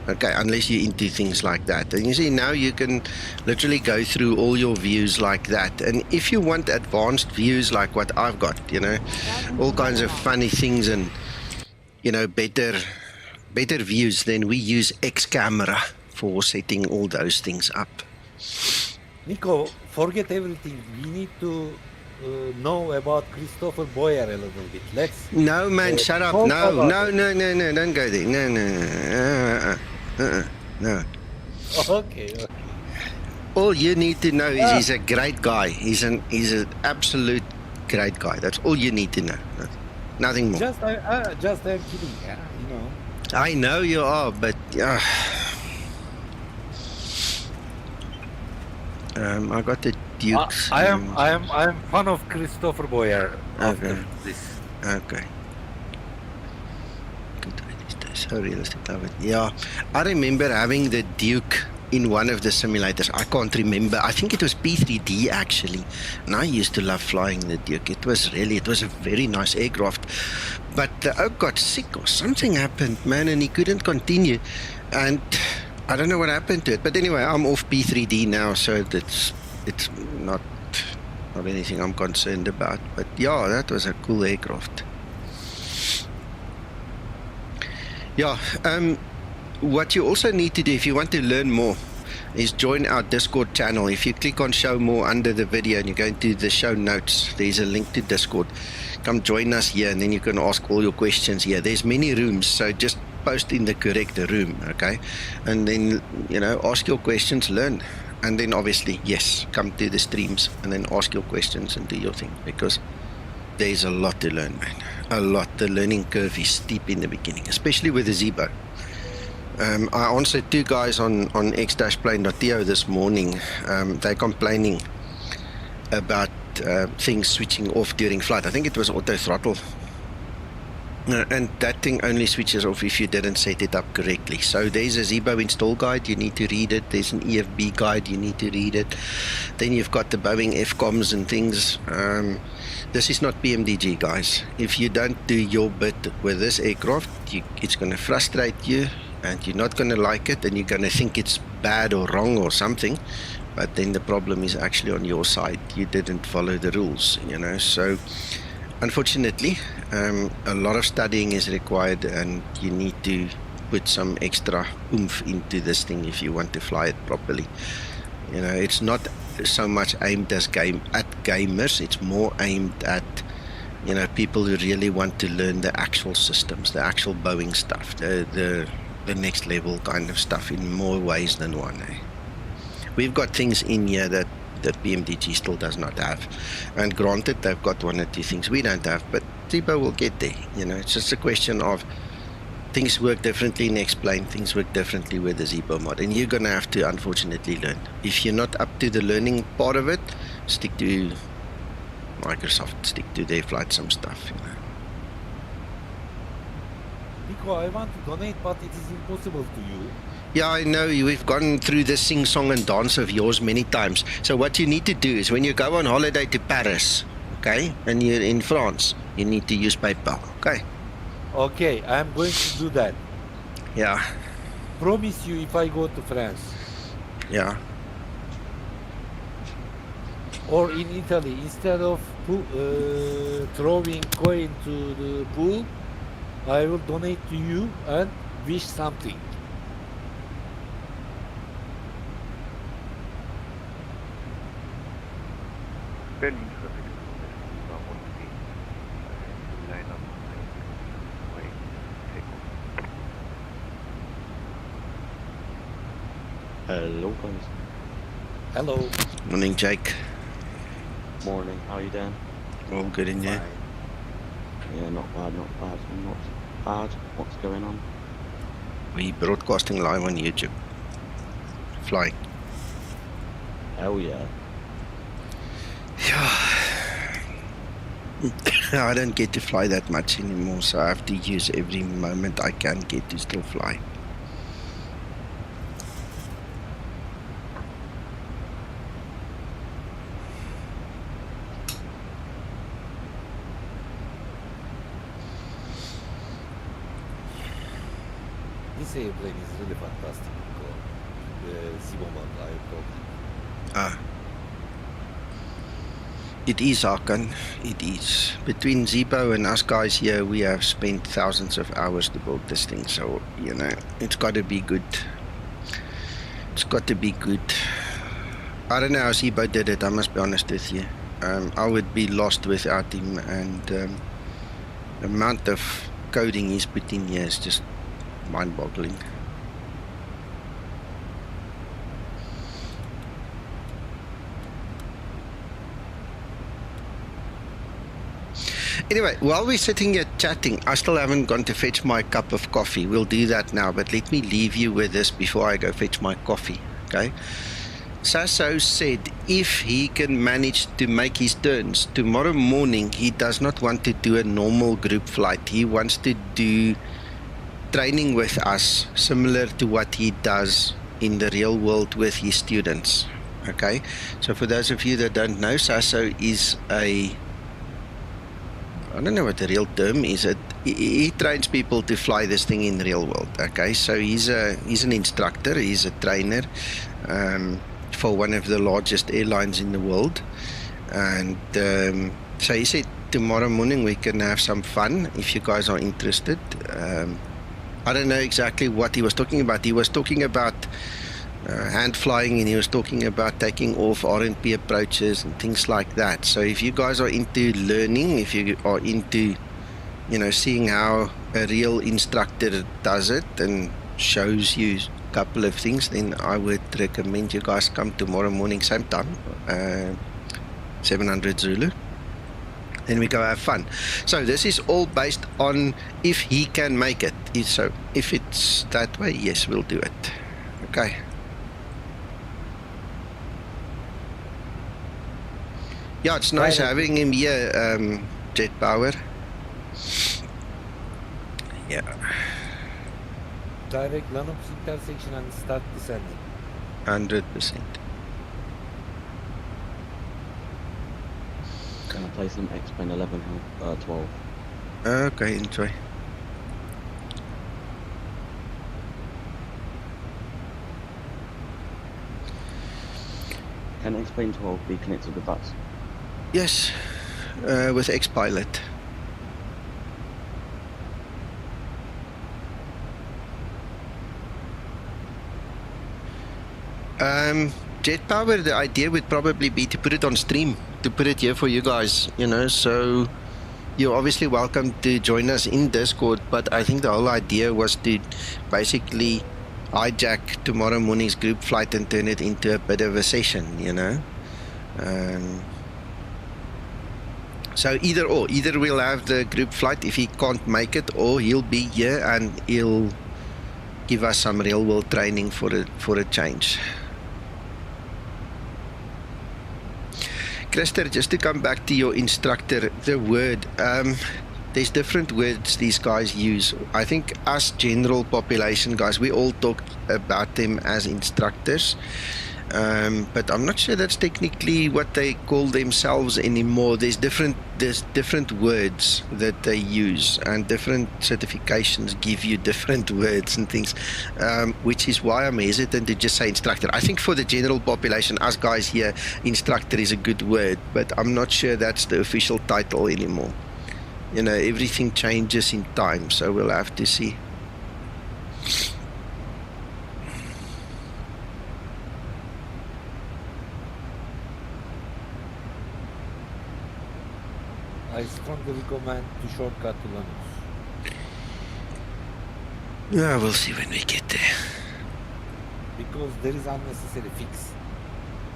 Okay, unless you're into things like that. And you see, now you can literally go through all your views like that. And if you want advanced views like what I've got, you know, all kinds of funny things and, you know, better views, then we use X camera for setting all those things up. Nico, forget everything. We need to know about Christopher Boyer a little bit. Let's. No, man, shut up. No, don't go there. No. Okay. All you need to know is he's a great guy. He's an absolute great guy. That's all you need to know. Nothing more. Just I'm kidding. Yeah, you know. I know you are, but I got the Dukes. I am fan of Christopher Boyer after this. Okay. So realistic, love it. Yeah, I remember having the Duke in one of the simulators. I can't remember. I think it was P3D actually, and I used to love flying the Duke. It was a very nice aircraft, but the oak got sick or something happened, man, and he couldn't continue, and I don't know what happened to it. But anyway, I'm off P3D now, so it's not not anything I'm concerned about. But yeah, that was a cool aircraft. Yeah, what you also need to do if you want to learn more is join our Discord channel. If you click on show more under the video and you go into the show notes, there's a link to Discord. Come join us here and then you can ask all your questions here. There's many rooms, so just post in the correct room, okay? And then, you know, ask your questions, learn. And then obviously, yes, come to the streams and then ask your questions and do your thing, because there's a lot to learn, man. A lot. The learning curve is steep in the beginning, especially with the Zibo. I answered two guys on x-plane.to this morning. They're complaining about things switching off during flight. I think it was auto throttle. And that thing only switches off if you didn't set it up correctly. So there's a Zibo install guide, you need to read it. There's an EFB guide, you need to read it. Then you've got the Boeing FCOMs and things. This is not PMDG, guys. If you don't do your bit with this aircraft, it's going to frustrate you and you're not going to like it and you're going to think it's bad or wrong or something. But then the problem is actually on your side. You didn't follow the rules, you know. So unfortunately, a lot of studying is required and you need to put some extra oomph into this thing if you want to fly it properly. You know, it's not so much aimed at gamers, it's more aimed at, you know, people who really want to learn the actual systems, the actual Boeing stuff, the next level kind of stuff in more ways than one. We've got things in here that PMDG still does not have, and granted they've got one or two things we don't have, but Zibo will get there. You know, it's just a question of things work differently in X-Plane, things work differently with the Zibomod, and you're gonna have to unfortunately learn. If you're not up to the learning part of it, stick to Microsoft, stick to their flight sim stuff, you know. Nico, I want to donate, but it is impossible to you. Yeah, I know. We've gone through this sing song and dance of yours many times. So what you need to do is when you go on holiday to Paris, okay, and you're in France, you need to use PayPal, okay? Okay, I'm going to do that. Yeah. Promise you if I go to France. Yeah. Or in Italy, instead of throwing coin to the pool, I will donate to you and wish something. Hello, guys. Hello. Morning, Jake. Morning. How are you doing? All good in there? Yeah, not bad, not bad, not bad. What's going on? We broadcasting live on YouTube. Flying. Hell yeah. Yeah. I don't get to fly that much anymore, so I have to use every moment I can get to still fly. This airplane is really fantastic. Zibomod, I told you. Ah. It is, Hakan. It is. Between Zibo and us guys here, we have spent thousands of hours to build this thing. So, you know, it's got to be good. It's got to be good. I don't know how Zibo did it, I must be honest with you. I would be lost without him, and the amount of coding he's put in here is just mind-boggling. Anyway, while we're sitting here chatting, I still haven't gone to fetch my cup of coffee. We'll do that now, but let me leave you with this before I go fetch my coffee, okay? Sasso said if he can manage to make his turns, tomorrow morning he does not want to do a normal group flight. He wants to do training with us, similar to what he does in the real world with his students, okay? So for those of you that don't know, Sasso is I don't know what the real term is. He trains people to fly this thing in the real world. Okay, so he's an instructor. He's a trainer for one of the largest airlines in the world. And so he said tomorrow morning we can have some fun if you guys are interested. I don't know exactly what he was talking about. He was talking about hand flying, and he was talking about taking off RNP approaches and things like that. So if you guys are into learning, if you are into, you know, seeing how a real instructor does it and shows you a couple of things, then I would recommend you guys come tomorrow morning same time, 700 Zulu. Then we go have fun. So this is all based on if he can make it. So if it's that way, yes, we'll do it. Okay. Yeah, it's nice having him here, Jet Power. Yeah. Direct LANUX intersection and start descending. 100%. Gonna play some X-Plane 11, 12. Okay, enjoy. Can X-Plane 12 be connected with us? Yes, with X-Pilot. Jet Power, the idea would probably be to put it on stream, to put it here for you guys, you know, so you're obviously welcome to join us in Discord, but I think the whole idea was to basically hijack tomorrow morning's group flight and turn it into a bit of a session, you know. So either or, either we'll have the group flight if he can't make it, or he'll be here and he'll give us some real world training for a change. Christer, just to come back to your instructor, the word, there's different words these guys use. I think us general population guys, we all talk about them as instructors, but I'm not sure that's technically what they call themselves anymore. There's different words that they use, and different certifications give you different words and things, which is why I'm hesitant to just say instructor. I think for the general population, us guys here, instructor is a good word, but I'm not sure that's the official title anymore. You know, everything changes in time, so we'll have to see. I strongly recommend to shortcut to LANUX. Yeah, we'll see when we get there. Because there is unnecessary fix.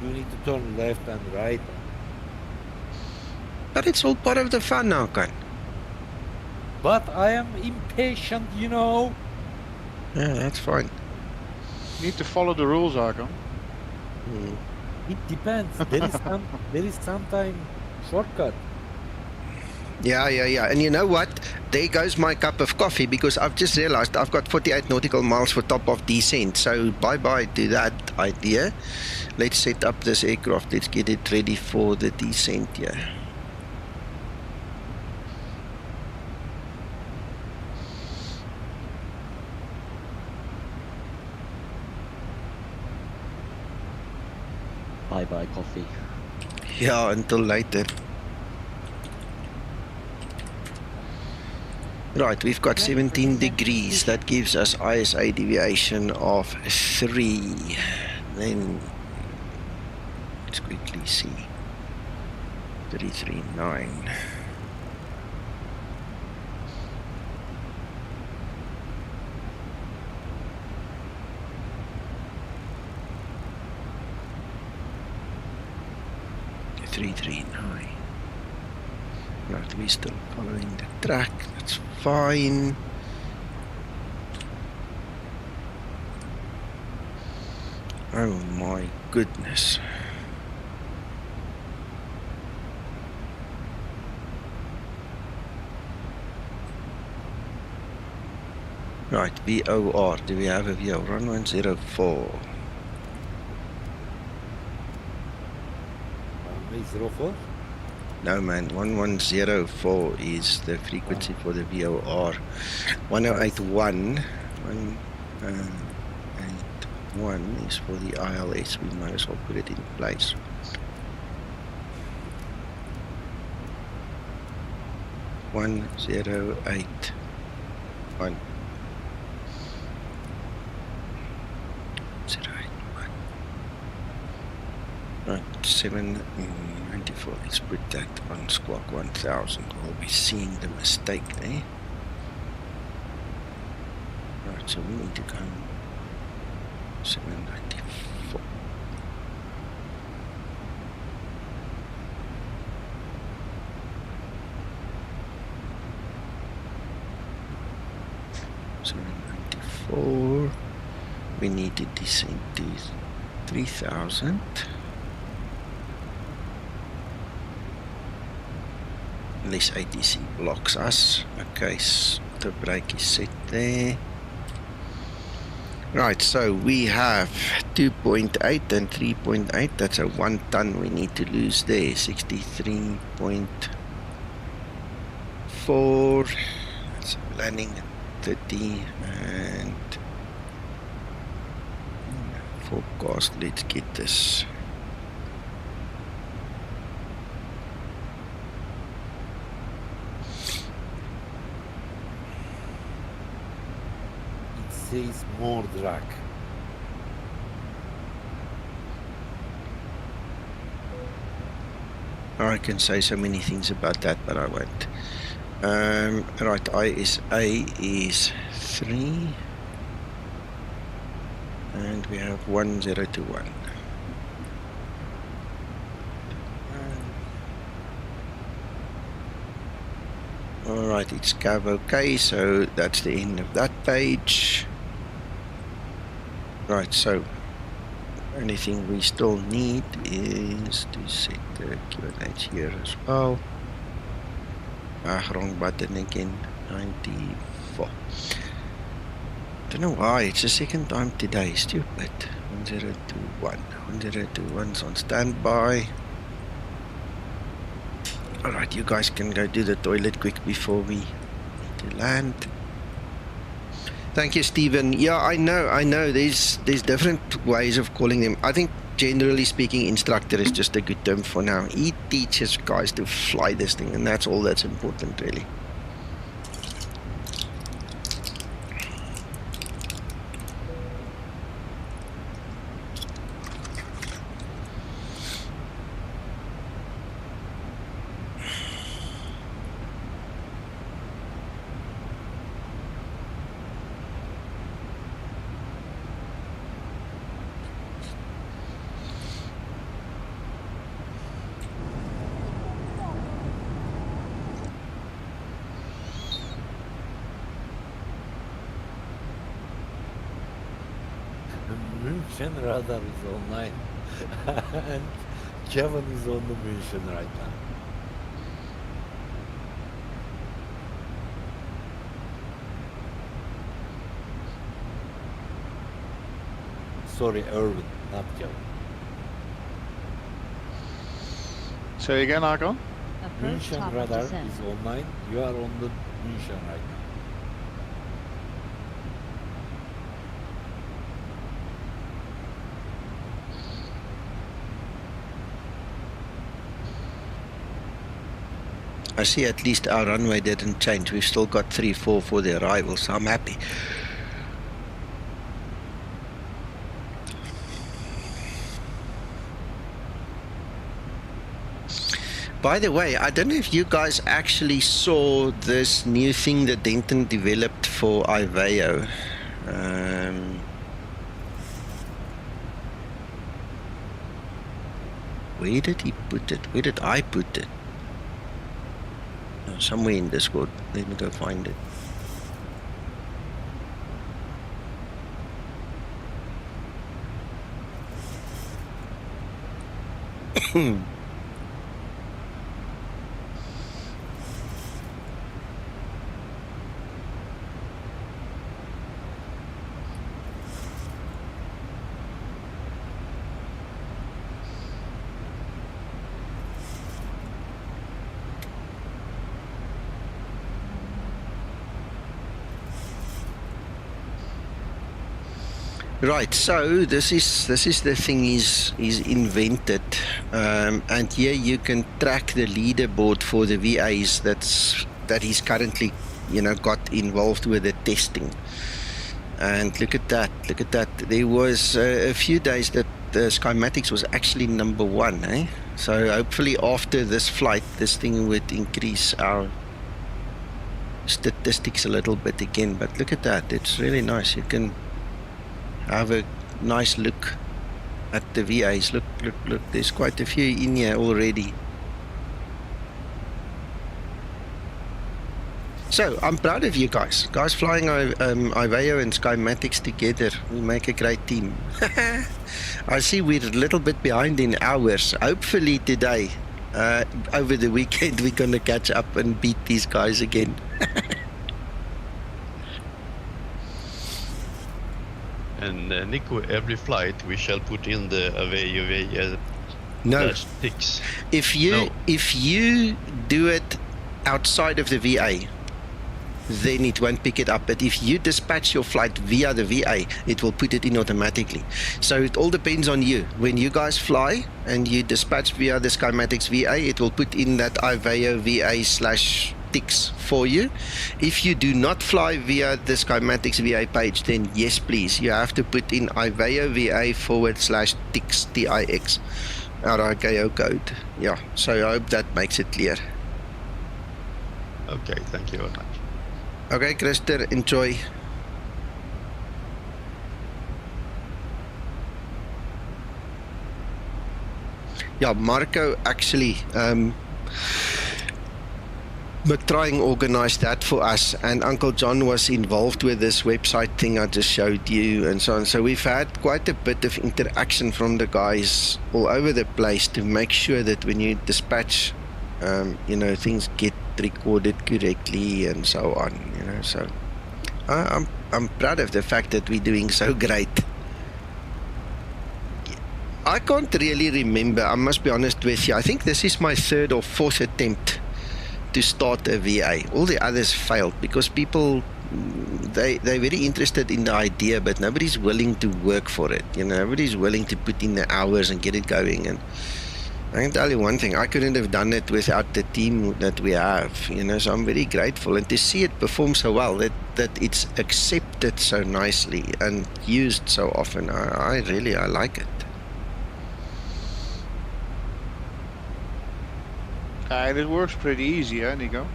You need to turn left and right. But it's all part of the fun now, Kan. But I am impatient, you know. Yeah, that's fine. You need to follow the rules, Arkham. It depends. There is sometimes shortcut. Yeah. And you know what? There goes my cup of coffee, because I've just realized I've got 48 nautical miles for top of descent. So bye-bye to that idea. Let's set up this aircraft. Let's get it ready for the descent here. Bye-bye coffee. Yeah, until later. Right, we've got 17 degrees. That gives us ISA deviation of 3. Then let's quickly see. 339. Right, we're still following the track. That's fine. Oh my goodness. Right, VOR. Do we have a VOR? 1104. 1104? No man, 1104 is the frequency for the VOR. 1081 181 is for the ILS. We might as well put it in place. 1081. 081. Right, 794. Let's put that on Squawk 1000. We'll be seeing the mistake there. Right, so we need to go 794. We need to descend to 3000. Unless ATC blocks us. Okay, so the brake is set there. Right, so we have 2.8 and 3.8. That's a 1 ton we need to lose there. 63.4. That's landing at 30 and forecast. Let's get this. It says more drag. I can say so many things about that, but I won't. Right, ISA is 3 and we have 1021. Alright, it's Cav okay, so that's the end of that page. Right, so anything we still need is to set the QNH here as well. Wrong button again. 94. Don't know why, it's the second time today. Stupid. 1021. 1021's on standby. Alright, you guys can go do the toilet quick before we need to land. Thank you, Stephen. Yeah, I know. There's different ways of calling them. I think generally speaking, instructor is just a good term for now. He teaches guys to fly this thing, and that's all that's important, really. Radar is online and Kevin is on the mission right now. Sorry, Erwin, not Kevin. Say again, Hakan? Mission radar is online. You are on the mission right now. I see at least our runway didn't change. We've still got 3-4 for the arrival, so I'm happy. By the way, I don't know if you guys actually saw this new thing that Denton developed for Iveo. Where did he put it? Where did I put it? Somewhere in Discord. Let me go find it. Right, so this is the thing he's invented, and here you can track the leaderboard for the VAs. That's that he's currently, you know, got involved with the testing. And look at that, look at that. There was a few days that Skymatix was actually #1, eh? So hopefully after this flight, this thing would increase our statistics a little bit again. But look at that, it's really nice. You can have a nice look at the VAs. Look, look, look, there's quite a few in here already. So I'm proud of you guys. Guys flying Iveo and Skymatix together. We make a great team. I see we're a little bit behind in hours. Hopefully today, over the weekend, we're going to catch up and beat these guys again. And Nico, every flight we shall put in the Iveo no. sticks. If you do it outside of the VA, then it won't pick it up. But if you dispatch your flight via the VA, it will put it in automatically. So it all depends on you. When you guys fly and you dispatch via the Skymatix VA, it will put in that Iveo VA/ticks for you. If you do not fly via the Skymatix VA page, then yes, please, you have to put in Iveo VA/ticks, TIX, RIKO code. Yeah, so I hope that makes it clear. Okay, thank you very much. Okay, Christer, enjoy. Yeah, Marco actually trying organized that for us, and Uncle John was involved with this website thing I just showed you and so on. So we've had quite a bit of interaction from the guys all over the place to make sure that when you dispatch, you know, things get recorded correctly and so on, you know. So I'm proud of the fact that we're doing so great. I can't really remember, I must be honest with you. I think this is my 3rd or 4th attempt to start a VA. All the others failed because people, they're very interested in the idea, but nobody's willing to work for it. You know, nobody's willing to put in the hours and get it going. And I can tell you one thing, I couldn't have done it without the team that we have, you know, so I'm very grateful. And to see it perform so well, that it's accepted so nicely and used so often, I like it. And it works pretty easy, huh, Nico?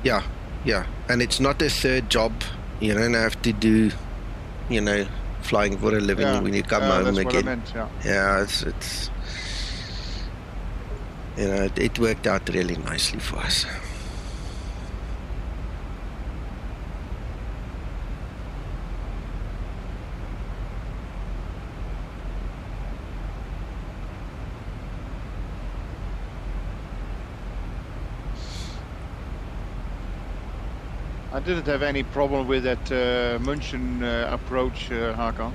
Yeah, yeah. And it's not a 3rd job. You don't have to do, you know, flying for a living when you come home that's again. What I meant, yeah. Yeah, it's you know, it worked out really nicely for us. I didn't have any problem with that München approach, Hakan.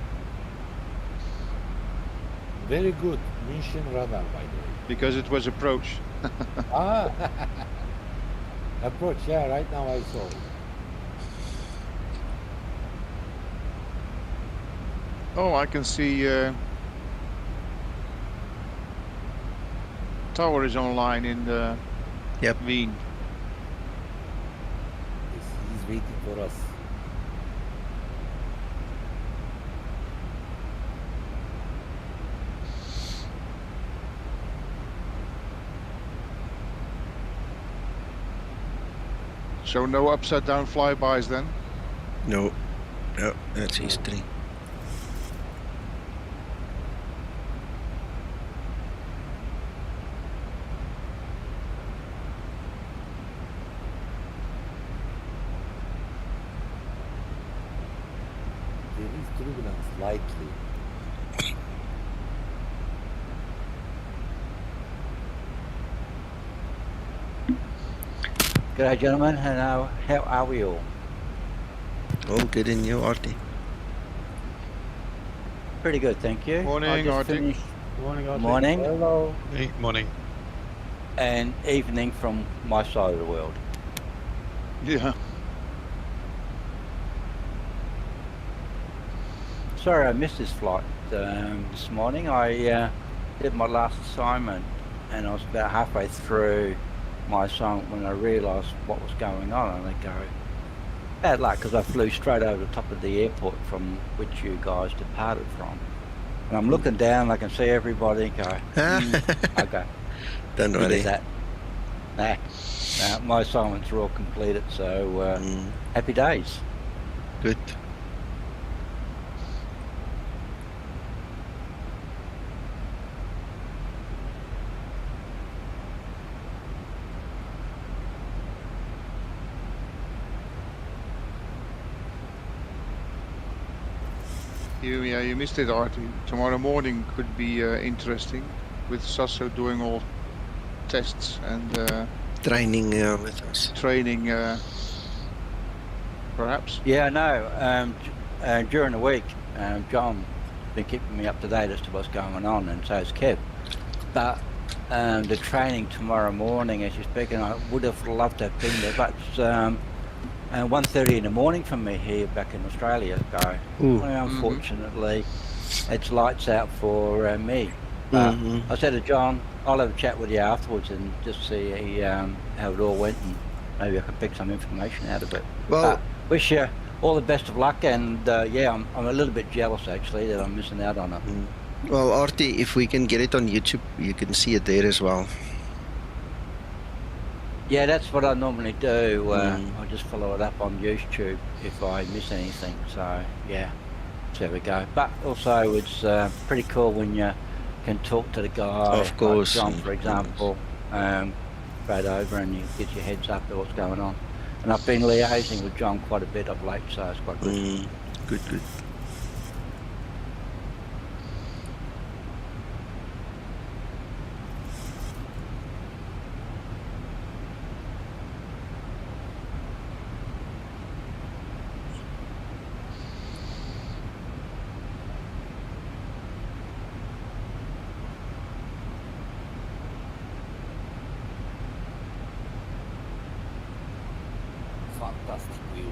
Very good München radar, by the way. Because it was approach. Ah, approach, yeah, right now I saw it. Oh, I can see tower is online in the Wien. He's waiting for us. So no upside down flybys then? No, no, that's history. There is turbulence slightly. G'day gentlemen, and how are we all? All good in you, Artie? Pretty good, thank you. Morning, Artie. Morning, Artie. Morning. Hello. Hey, morning. And evening from my side of the world. Yeah. Sorry I missed this flight this morning. I did my last assignment and I was about halfway through my assignment when I realised what was going on, and I go, bad luck, because I flew straight over the top of the airport from which you guys departed from. And I'm looking down, I can see everybody go, okay. Don't worry. That. Nah, my assignments are all completed, so happy days. Good. You missed it, Artie. Tomorrow morning could be interesting with Sasso doing all tests and training with us. Training, perhaps. Yeah, I know. During the week, John's been keeping me up to date as to what's going on, and so has Kev. But the training tomorrow morning, as you're speaking, I would have loved to have been there, but it's 1:30 in the morning from me here back in Australia. So unfortunately, it's lights out for me. But I said to John, I'll have a chat with you afterwards and just see how it all went, and maybe I can pick some information out of it. Well, wish you all the best of luck, and yeah, I'm a little bit jealous actually that I'm missing out on it. Well, Artie, if we can get it on YouTube, you can see it there as well. Yeah, that's what I normally do. I just follow it up on YouTube if I miss anything. So yeah, there we go. But also, it's pretty cool when you can talk to the guy, of course, like John, for example, straight over, and you get your heads up to what's going on. And I've been liaising with John quite a bit of late, so it's quite good. Good. Fantastic view.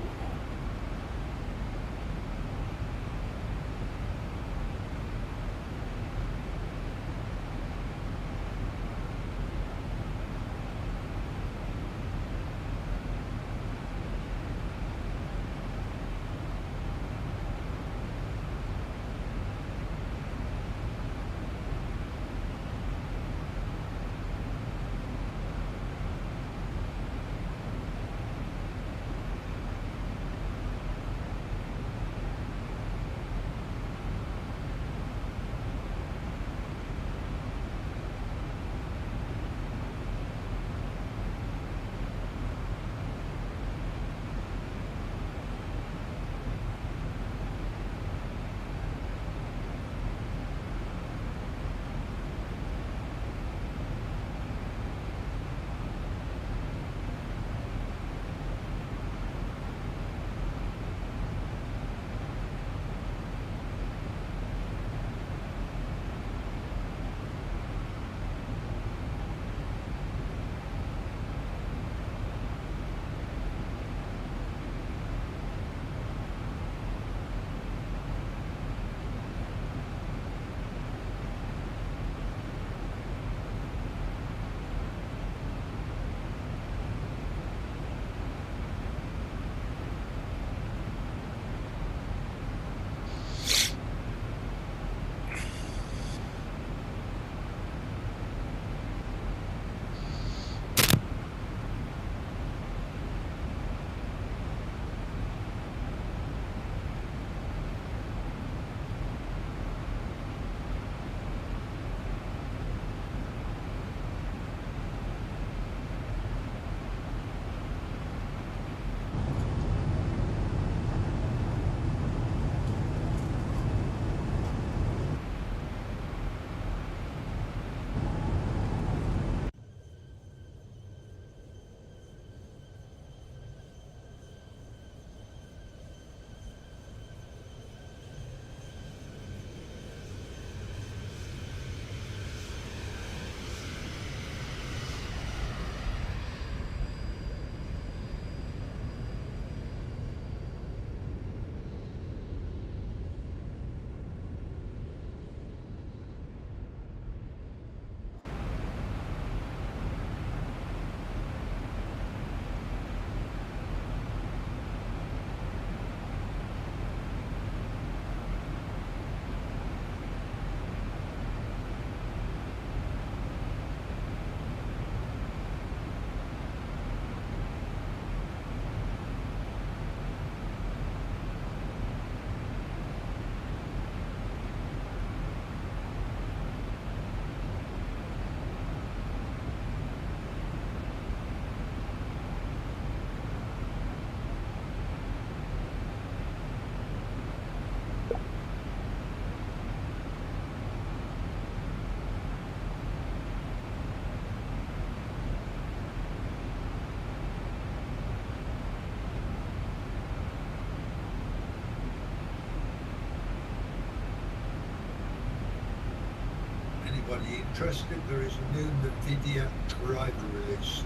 anybody interested, there is a new NVIDIA driver released.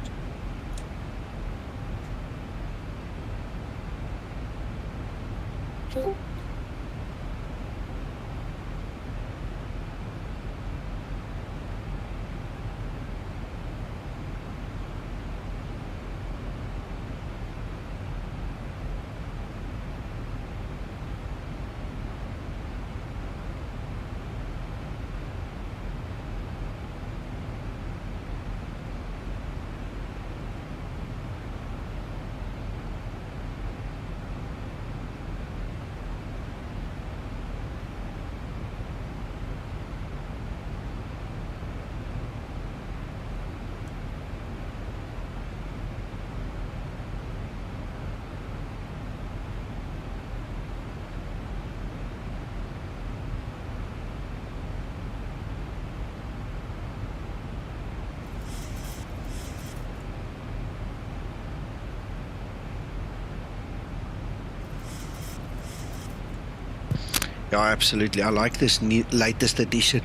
Yeah, absolutely. I like this new latest edition.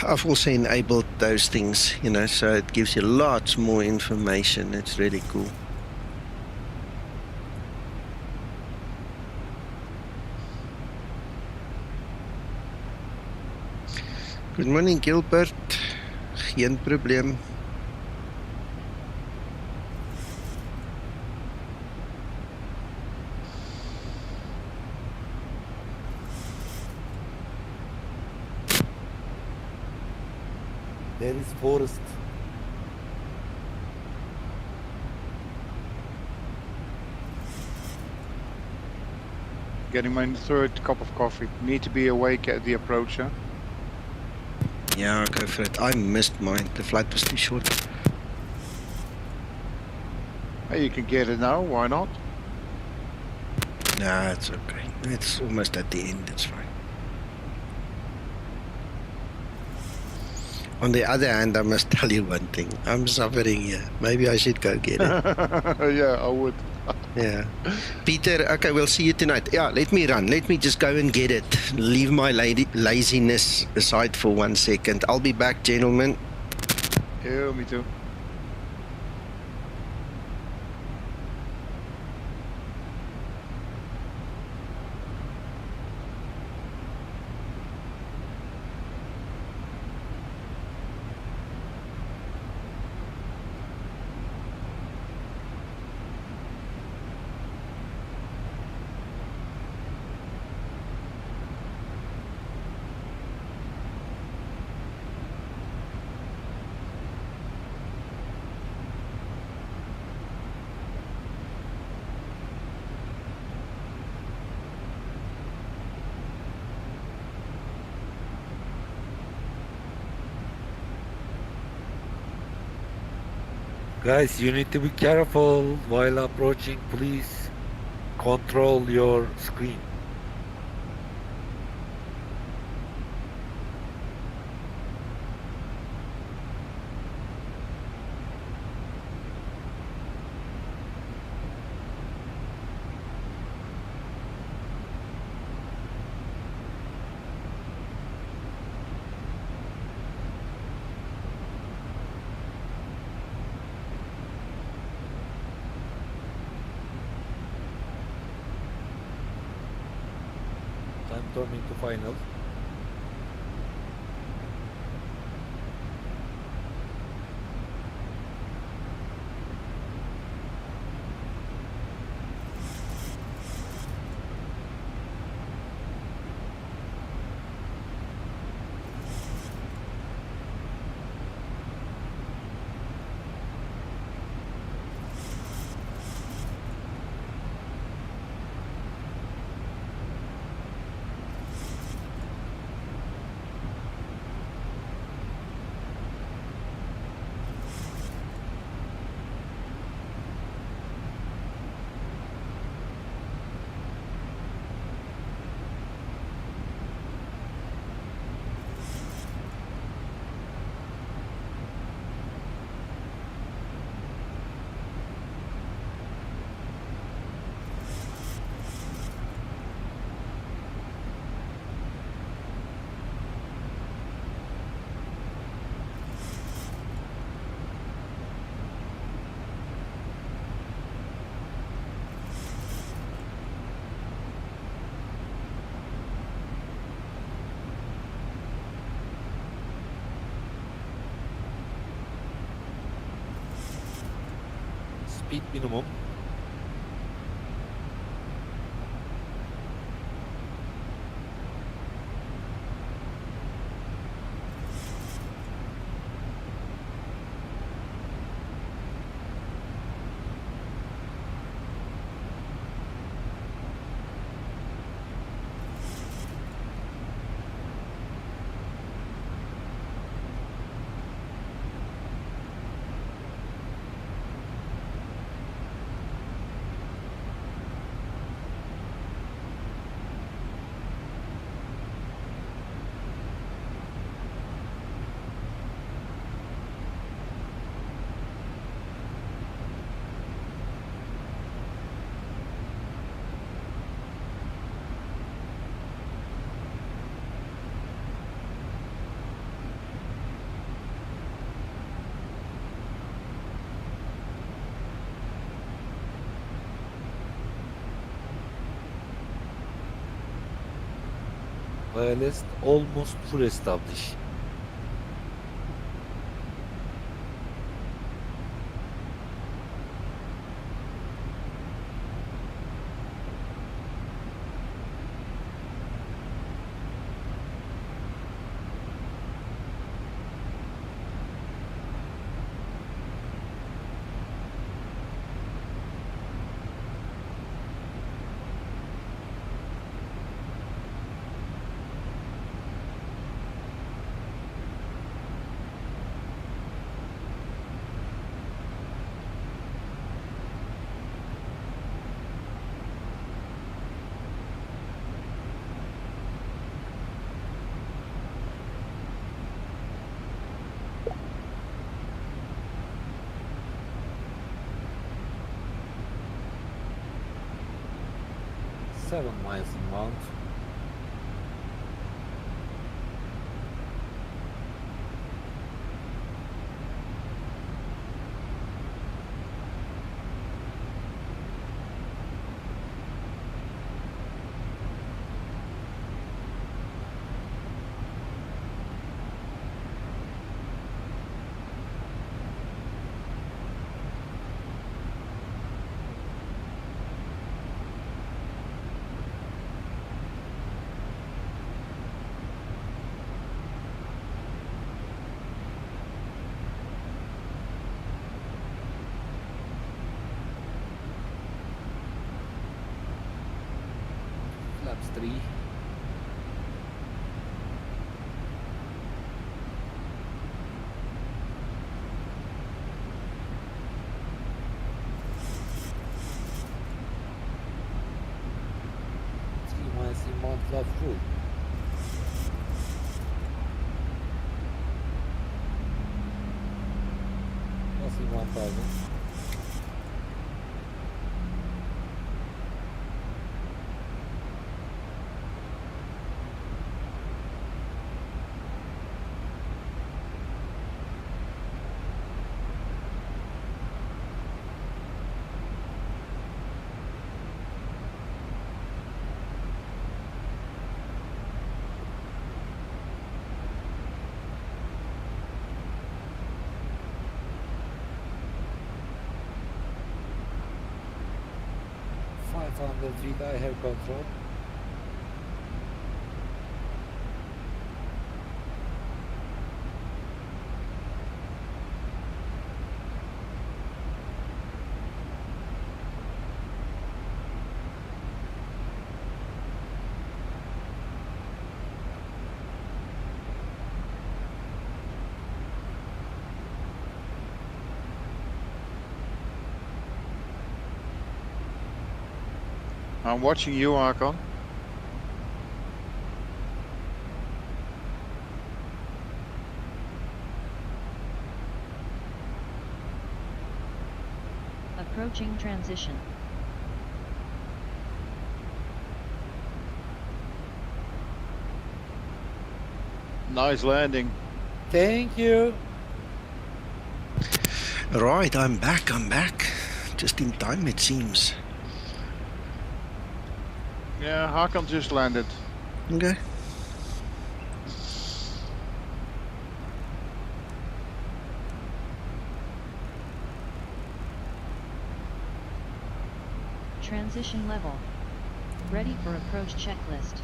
I've also enabled those things, you know, so it gives you lots more information. It's really cool. Good morning, Gilbert. Geen probleem. There is forest. Getting my third cup of coffee. Need to be awake at the approach, huh? Yeah, go for it. I missed mine. The flight was too short. Hey, you can get it now, why not? Nah, it's okay. It's almost at the end, it's fine. On the other hand, I must tell you one thing. I'm suffering here. Maybe I should go get it. Yeah, I would. Yeah. Peter, okay, we'll see you tonight. Yeah, let me run. Let me just go and get it. Leave my laziness aside for 1 second. I'll be back, gentlemen. Yeah, me too. Guys, you need to be careful while approaching. Please control your screen. Time turning to final. speed minimum. Wireless almost full established. Seven miles inbound. Flaps 3. Inbound flap full. Passing 1000. On the feet I have control. I'm watching you, Archon. Approaching transition. Nice landing. Thank you. Right, I'm back. Just in time, it seems. Yeah, Hakan just landed. Okay. Transition level. Ready for approach checklist.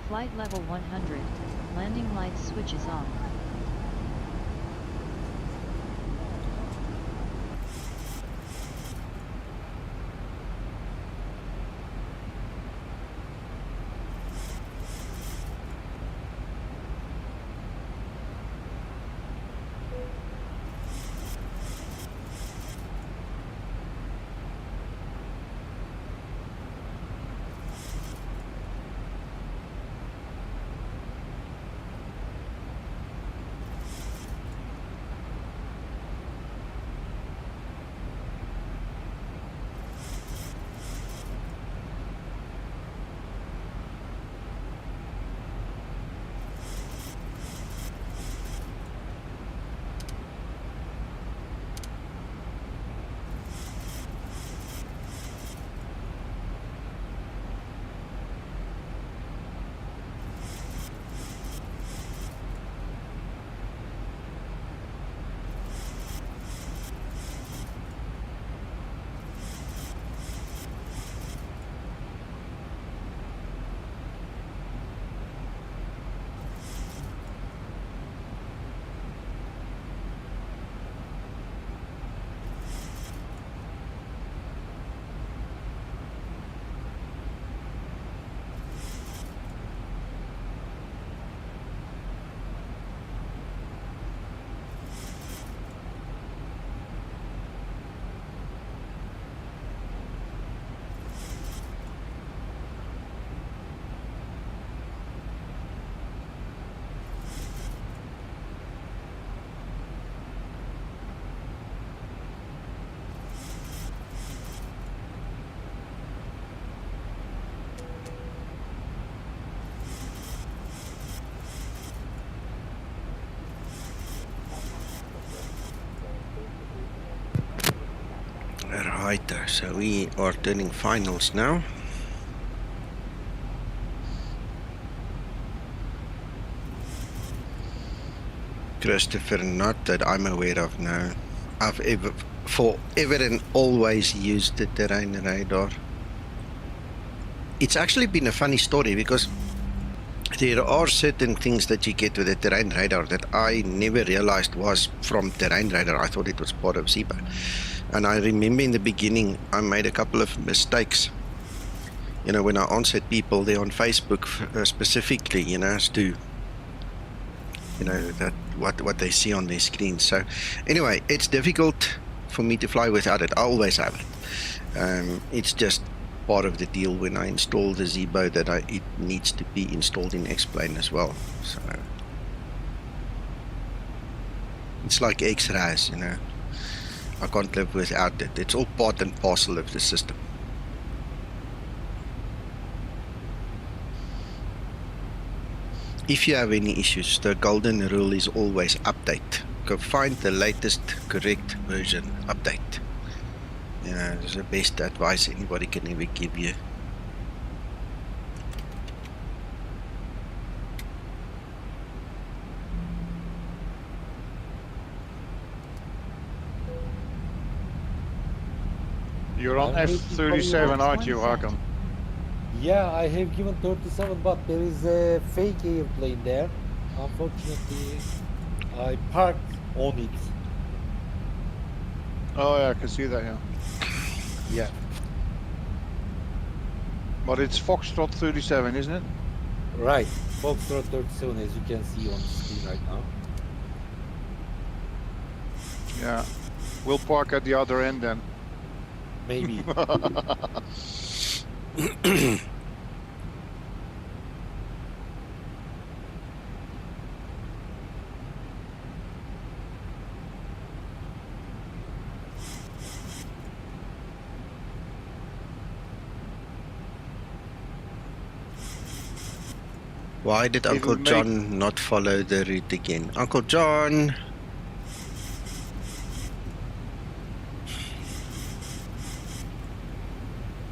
Flight level 100, landing lights switches on. Right, so we are turning finals now. Christopher, not that I'm aware of, no. I've forever and always used the terrain radar. It's actually been a funny story because there are certain things that you get with the terrain radar that I never realized was from terrain radar. I thought it was part of Zibo. And I remember in the beginning, I made a couple of mistakes. You know, when I answered people there on Facebook specifically, you know, as to, you know, that what they see on their screen. So anyway, it's difficult for me to fly without it. I always have it. It's just part of the deal when I install the Zibo that it needs to be installed in X-Plane as well. So it's like X-Raz, you know. I can't live without it. It's all part and parcel of the system. If you have any issues, the golden rule is always update. Go find the latest correct version, update. You know, it's the best advice anybody can ever give you. You're on F37, aren't you, Hakan? Yeah, I have given 37, but there is a fake airplane there. Unfortunately, I parked on it. Oh yeah, I can see that, yeah. Yeah. But it's Foxtrot 37, isn't it? Right, Foxtrot 37, as you can see on the screen right now. Yeah. We'll park at the other end then. Maybe. Why did Uncle John not follow the route again? Uncle John!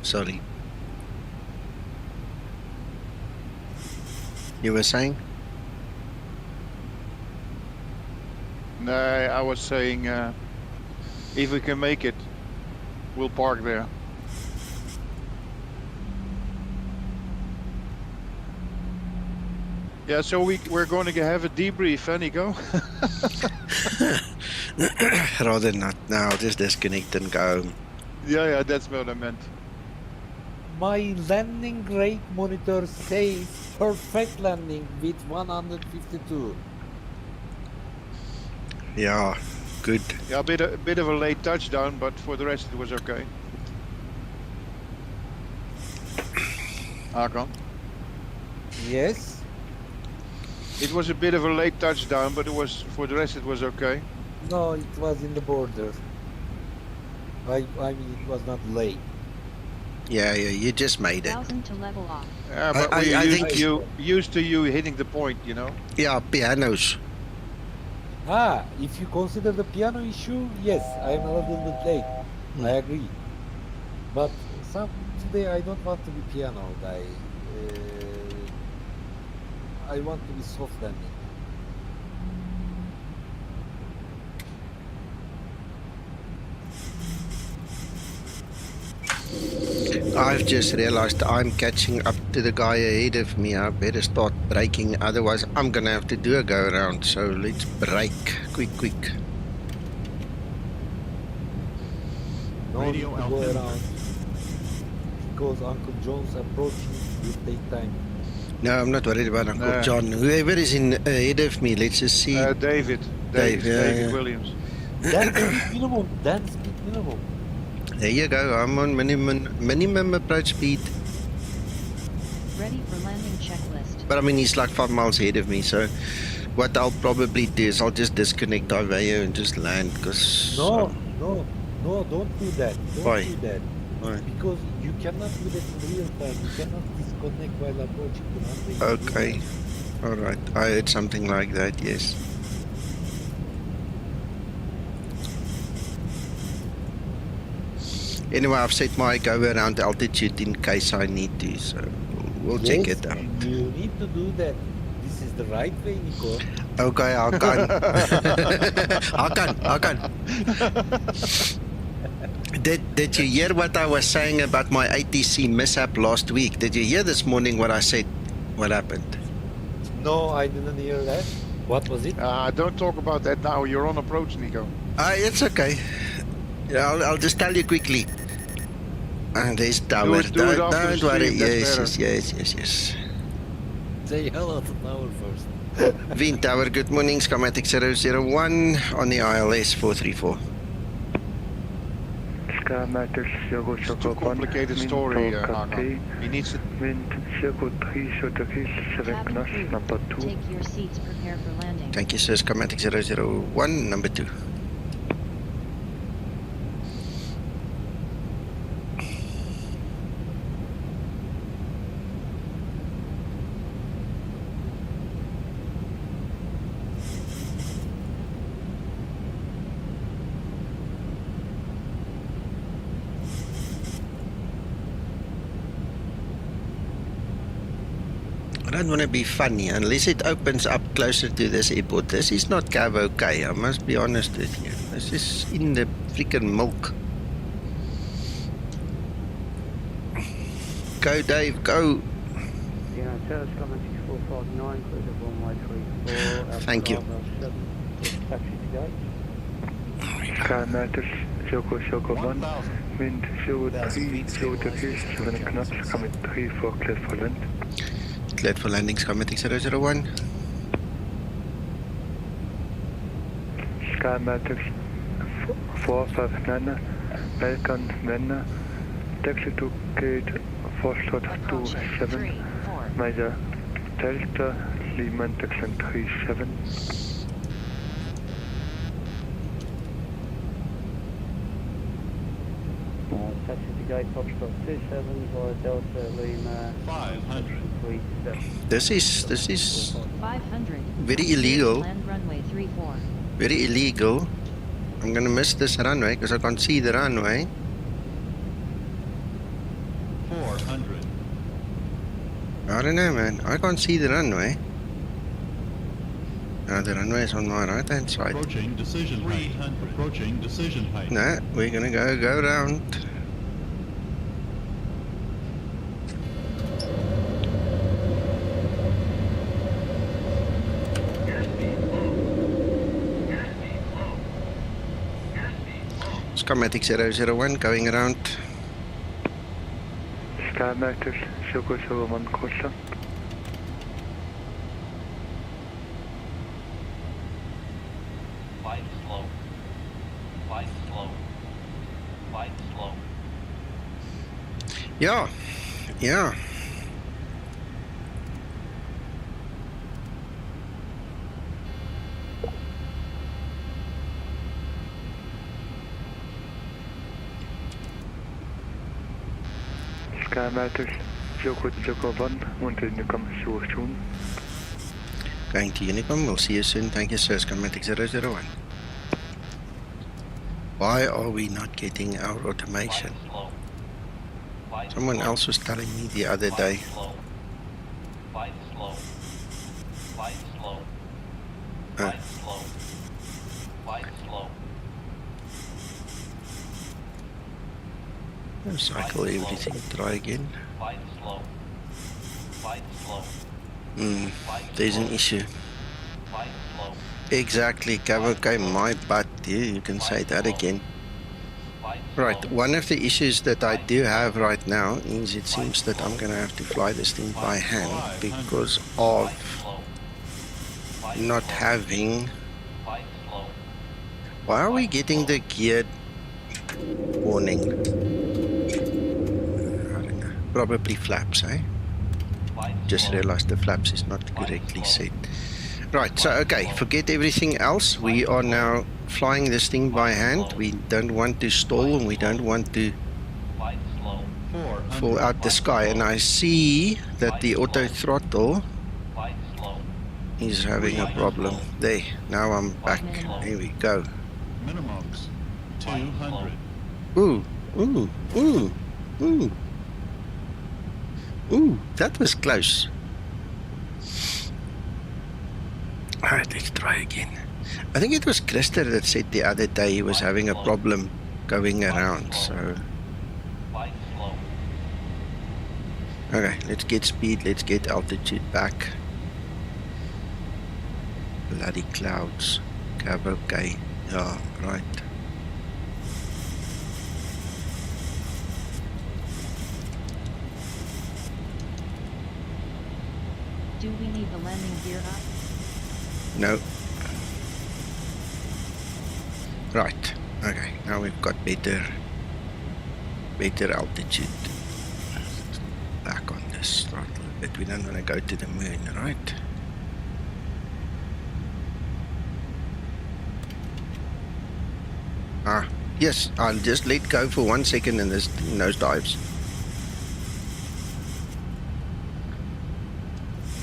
Sorry. You were saying? No, I was saying if we can make it, we'll park there. Yeah, so we're going to have a debrief, Nico? Rather not now, just disconnect and go home. Yeah, that's what I meant. My landing rate monitor says perfect landing with 152. Yeah, good. Yeah, a bit of a late touchdown, but for the rest it was okay. Hakan? Yes? It was a bit of a late touchdown, but for the rest it was okay. No, it was in the border. I mean, it was not late. Yeah, you just made it. 1000 to level off. Yeah, but we're used to you hitting the point, you know? Yeah, pianos. If you consider the piano issue, yes, I'm a little bit late. I agree. But today I don't want to be piano guy. I want to be soft landing. I've just realized I'm catching up to the guy ahead of me. I better start braking, otherwise I'm gonna have to do a go around. So let's brake quick. No need to go around because Uncle John's approaching will take time. No, I'm not worried about Uncle John. Whoever is ahead of me, let's just see. David Williams. That's speed minimum. That's speed minimum. There you go. I'm on minimum approach speed. Ready for landing checklist. But I mean, he's like 5 miles ahead of me. So what I'll probably do is I'll just disconnect IVAO and just land. Because no, don't do that. Why? Do that. Why? Because you cannot do that in real time. You cannot disconnect while approaching the runway. Okay. All right. I heard something like that. Yes. Anyway, I've set my go around altitude in case I need to, so we'll check it out. You need to do that. This is the right way, Nico. Okay, Hakan. Hakan. Did you hear what I was saying about my ATC mishap last week? Did you hear this morning what I said? What happened? No, I didn't hear that. What was it? Don't talk about that now. You're on approach, Nico. It's okay. Yeah, I'll just tell you quickly. And there's tower. Don't worry. Yes. Say hello to tower first. Veen Tower, good morning. Skymatix 001 on the ILS 434. Skymatix 001. It's a complicated story, Hakan. He needs to... Wind 03, 7 knots, number 2. Take your seats, prepare for landing. Thank you, sir. Skymatix 001, number 2. I don't want to be funny unless it opens up closer to this airport. This is not K. I must be honest with you. This is in the freaking milk. Go, Dave, go. Yeah, Terrace Skymatix 4.59, clear of runway 34. Thank you. Taxi to go. Skymatix 001, wind 03, 7 knots, coming 3 for clear for land. Cleared for landing, Skymatix 001. Skymatix 459, Falcon Vienna, taxi to gate 4.27, Major Delta, Lehman Texan 37. Taxi to gate Foxtrot 27 via Delta Lima 500. This is 500. very illegal. Land runway 34. Very illegal. I'm gonna miss this runway because I can't see the runway. 400. I don't know, man. I can't see the runway. The runway is on my right hand side. Approaching decision height. Approaching decision height. No, we're gonna go round. Skymatix 001 going around. Skymatix Zibomod Changelog. Flight slow. Flight slow. Flight slow. Yeah. Skymatix Zibomod Changelog. Going to Unicom, we'll see you soon. Thank you, sir. Skymatix 001. Why are we not getting our automation? Someone else was telling me the other day. Flight slow. Flight slow. Oh. Flight slow. Flight slow. Cycle everything, try again. Flight slow. Flight slow. There's an issue. Flight slow. Exactly, okay, my butt. Yeah, you can say that again. Right, one of the issues that I do have right now is it seems that I'm gonna have to fly this thing by hand because of not having. Why are we getting the geared warning? I don't know. Probably flaps, eh? Just realized the flaps is not correctly set. Right, so okay, forget everything else. We are now flying this thing by hand. We don't want to stall and we don't want to fall out the sky. And I see that the auto throttle is having a problem. There, now I'm back. Here we go. Minimums 200. Ooh, that was close. Alright, let's try again. I think it was Christer that said the other day he was having a problem going around, so... Okay, let's get speed, let's get altitude back. Bloody clouds. Cab okay. Yeah, right. Do we need the landing gear up? No. Right. Okay. Now we've got better altitude. Back on this throttle a bit. We don't want to go to the moon, right? Yes. I'll just let go for 1 second and this thing nosedives.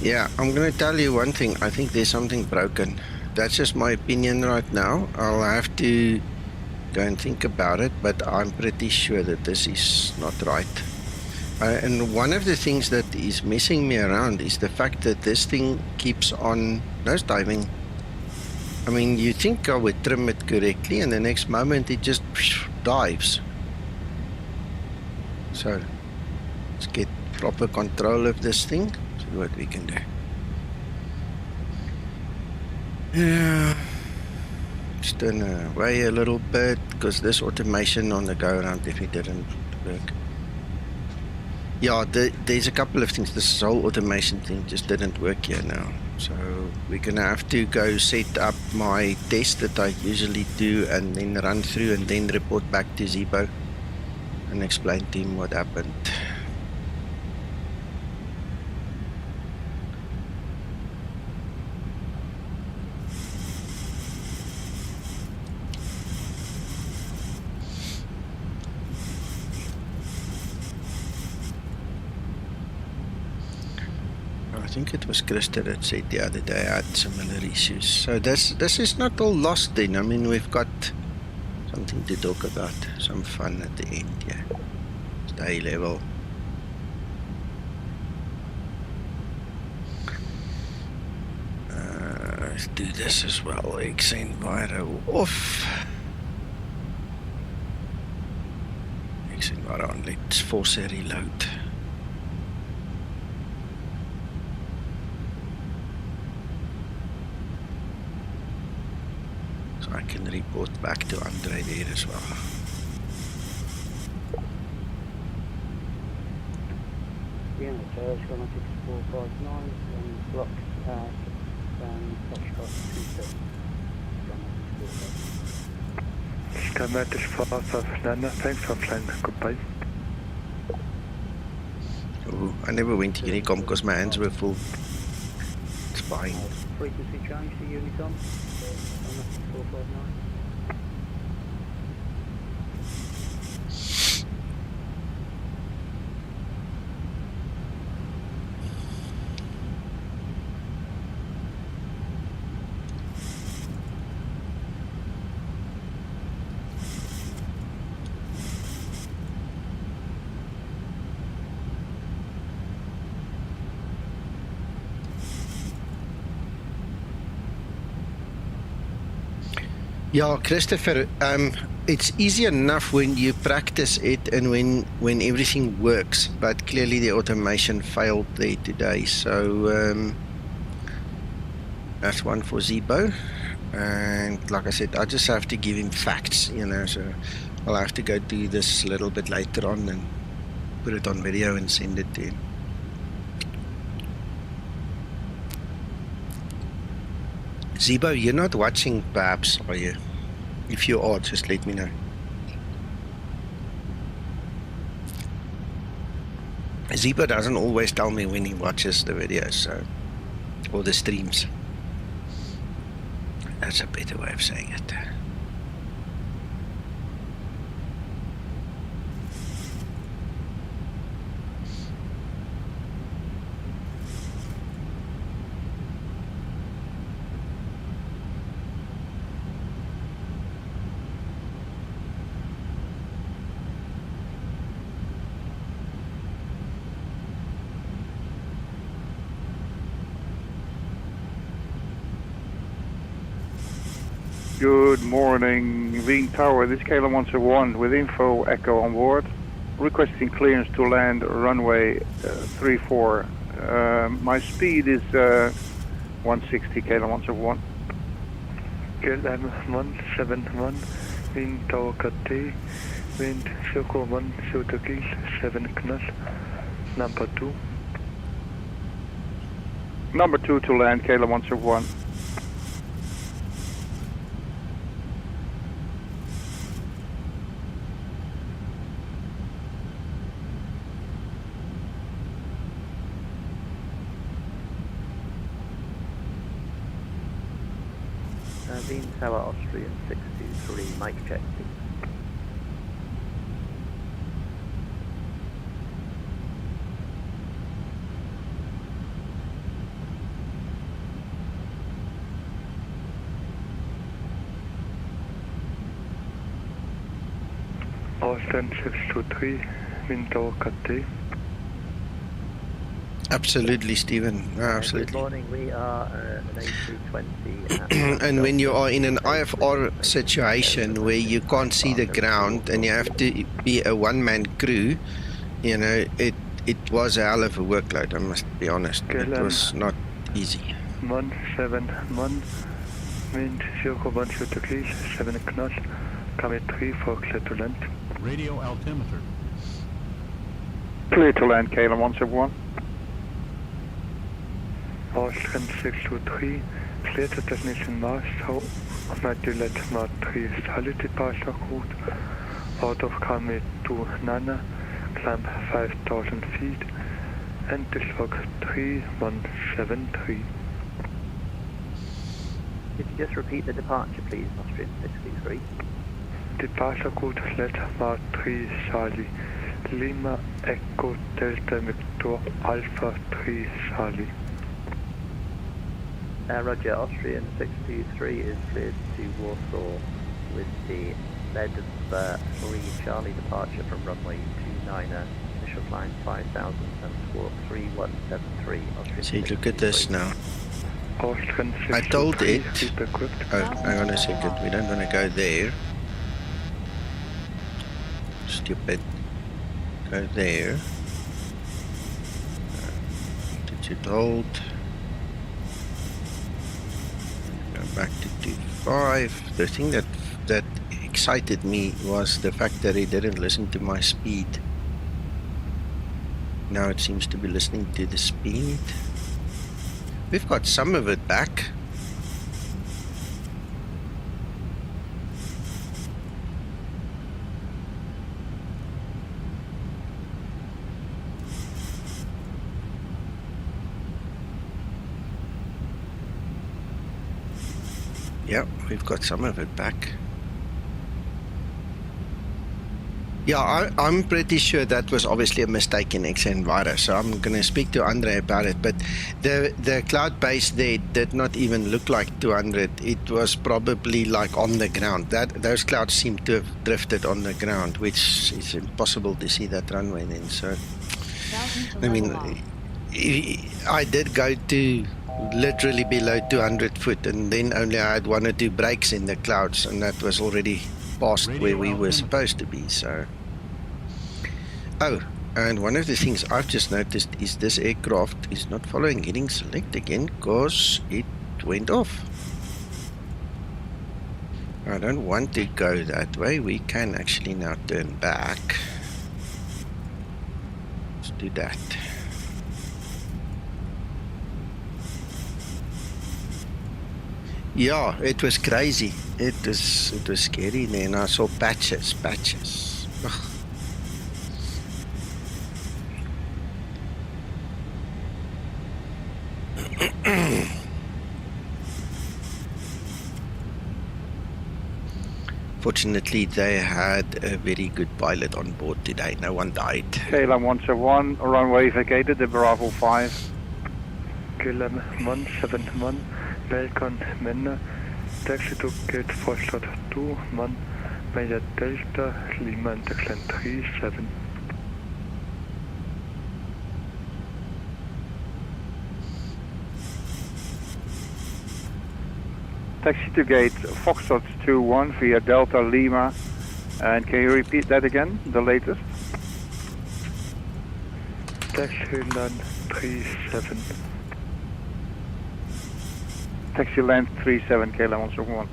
Yeah, I'm going to tell you one thing. I think there's something broken. That's just my opinion right now. I'll have to go and think about it, but I'm pretty sure that this is not right. And one of the things that is messing me around is the fact that this thing keeps on nosediving. I mean, you think I would trim it correctly, and the next moment it just dives. So, let's get proper control of this thing. What we can do. Yeah, just turn away a little bit because this automation on the go around definitely didn't work. Yeah, there's a couple of things. This whole automation thing just didn't work here now. So we're gonna have to go set up my test that I usually do and then run through and then report back to Zibo and explain to him what happened. I think it was Krista that said the other day I had similar issues. So this is not all lost then. I mean, we've got something to talk about, some fun at the end, yeah. Stay level. Let's do this as well. xEnviro off. xEnviro on. Let's force a reload. I can report back to Andre there as well. Vienna, Skymatix 4.59 and block Foxtrot 27. Skymatix VA Flight, thanks for flying, goodbye. Oh, I never went to Unicom because my hands were full. It's fine. Frequency change to Unicom. 459. Yeah, Christopher, it's easy enough when you practice it and when everything works, but clearly the automation failed there today. So that's one for Zibo. And like I said, I just have to give him facts, you know, so I'll have to go do this a little bit later on and put it on video and send it to him. Zibo, you're not watching perhaps, are you? If you are, just let me know. Zibo doesn't always tell me when he watches the videos, so, or the streams. That's a better way of saying it. Good morning, Wien Tower. This is KLM 171 with info echo on board. Requesting clearance to land runway 34. My speed is 160, KLM 171. KLM 171, Wien Tower KT, wind 0.1 Shooter 7 knot, number 2. Number 2 to land, KLM 171. Wien Tower Austrian 623, mic check please. Austrian 623, Wien Tower KT. Absolutely, Stephen. Absolutely. Good morning. We are an A320. And when you are in an IFR situation where you can't see the ground and you have to be a one-man crew, you know, it was a hell of a workload, I must be honest. It was not easy. 171, wind 0.1 Shooter 7 knot, come at 3 for clear to land. Radio altimeter. Clear to land, KLM 171. Austrian 623, clear to destination Mars, how Madulet Mar 3 solid departure route, out of Kame to Nana, climb 5,000 feet, and dislog 3173. Could you just repeat the departure, please, Austrian 623? Departure route led Mar 3 Charlie, Lima Echo Delta Victor Alpha 3 Charlie. Roger, Austrian 623 is cleared to Warsaw with the lead of 3 Charlie departure from runway 29er, initial climb 5,000 and squawk 3173. Austrian See, look at this now. Austrian I told it. Oh, hang on a second. We don't want to go there. Stupid. Go there. Digit hold. Go back to 25. The thing that excited me was the fact that he didn't listen to my speed. Now it seems to be listening to the speed. We've got some of it back. Yep, we've got some of it back. Yeah, I'm pretty sure that was obviously a mistake in xEnviro, so I'm going to speak to Andre about it. But the cloud base there did not even look like 200. It was probably like on the ground. Those clouds seem to have drifted on the ground, which is impossible to see that runway then. So, I mean, I did go to literally below 200 foot, and then only I had 1 or 2 breaks in the clouds, and that was already past where we were supposed to be. So, oh, and one of the things I've just noticed is this aircraft is not following heading select again because it went off. I don't want to go that way. We can actually now turn back. Let's do that. Yeah, it was crazy. It was scary. Then I saw patches. Ugh. Fortunately, they had a very good pilot on board today. No one died. KLM 171, runway vacated, the Bravo 5. KLM 171. Welcome, Männer. Taxi to gate Foxtrot 2, man, Maya Delta, Lima and Declan 37. Taxi to gate Foxtrot 21 via Delta Lima. And can you repeat that again, the latest? Taxi land 37. Taxi land 37, KLM 171.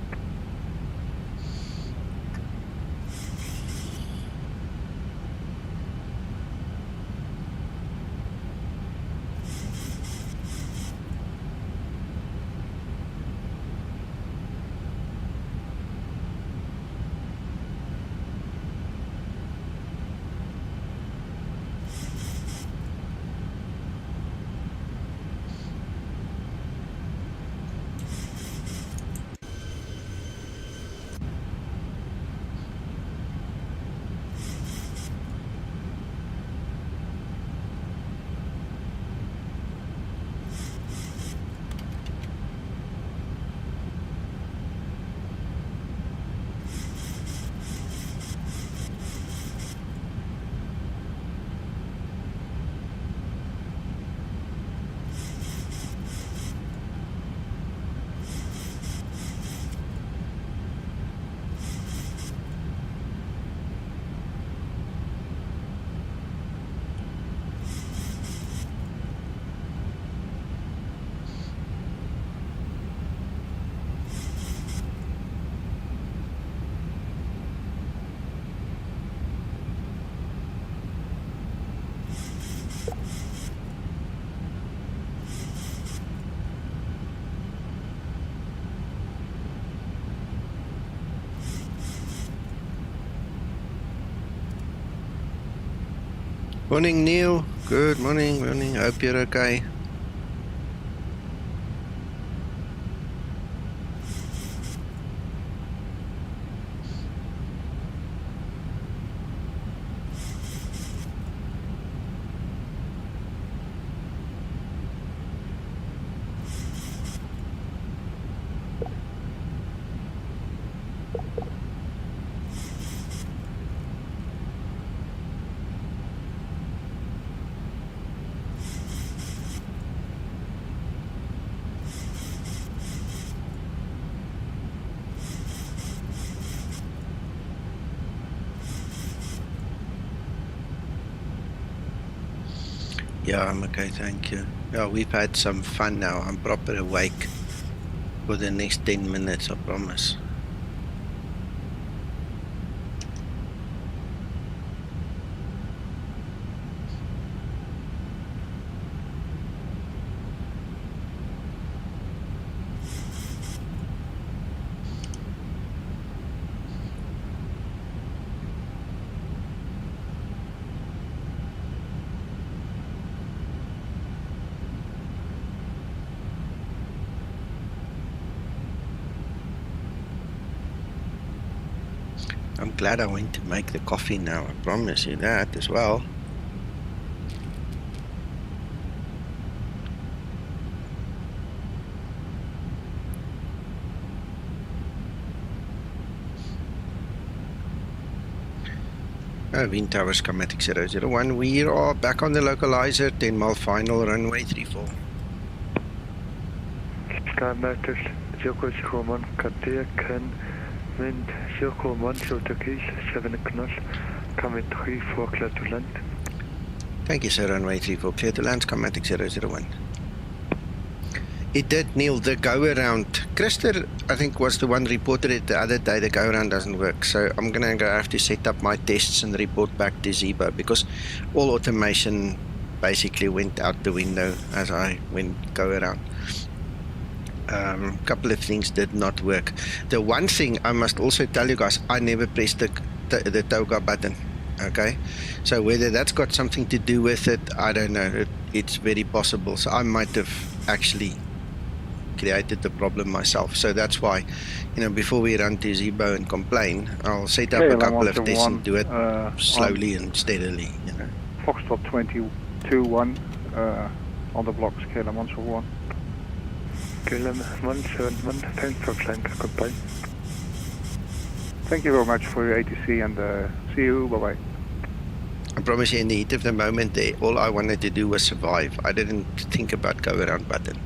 Morning, Neil. Good morning, morning. Hope you're okay. Yeah, I'm okay, thank you. Yeah, we've had some fun now. I'm proper awake for the next 10 minutes, I promise. I'm glad I went to make the coffee now, I promise you that as well. Wind Tower Skymatix 001, we are back on the localizer, 10 mile final, runway 34. Skymatix 001, Katia can wind 01 to the keys, 7 knots, coming 34, clear to land. Thank you, sir, runway 34, clear to land, Skymatix 001. It did, Neil, the go-around. Christer, I think, was the one reported it the other day, the go-around doesn't work. So I'm going to have to set up my tests and report back to Zibo because all automation basically went out the window as I went go-around. A couple of things did not work. The one thing I must also tell you guys, I never pressed the toga button. Okay, so whether that's got something to do with it, I don't know. It's very possible. So I might have actually created the problem myself. So that's why, you know, before we run to Zibo and complain, I'll set up a couple of tests and do it slowly and steadily, you know. Foxtrot 22-1 on the blocks, KLM 171. KLM 171, thanks for flying, goodbye. Thank you very much for your ATC and see you, bye-bye. I promise you, in the heat of the moment there, all I wanted to do was survive. I didn't think about go around button.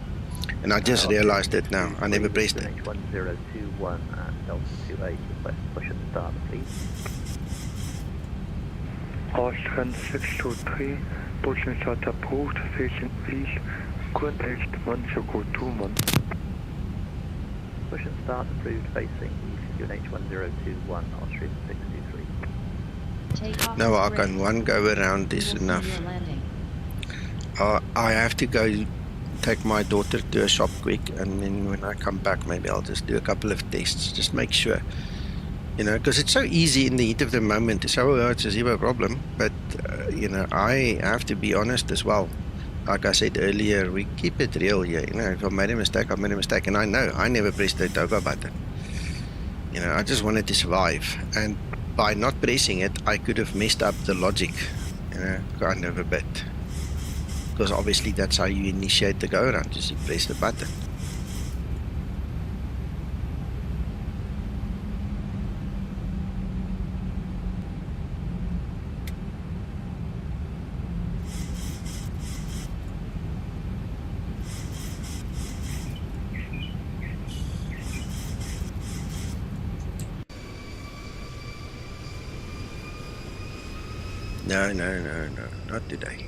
And I just realized it now. I never pressed it. H1021 at Delta 28, request push and start, please. Austrian 623, push and start approved, facing east, current H1021. Push and start approved, facing east, H1021, Austrian 623. No, I can one go around is enough. I have to go take my daughter to a shop quick, and then when I come back, maybe I'll just do a couple of tests, just make sure, you know, because it's so easy in the heat of the moment to say, oh, it's a Zibo problem, but you know, I have to be honest as well. Like I said earlier, we keep it real here. You know, if I made a mistake, I made a mistake, and I know I never pressed the toga button. You know, I just wanted to survive, and by not pressing it, I could have messed up the logic, you know, kind of a bit. Because obviously that's how you initiate the go-around, just you press the button. No, not today.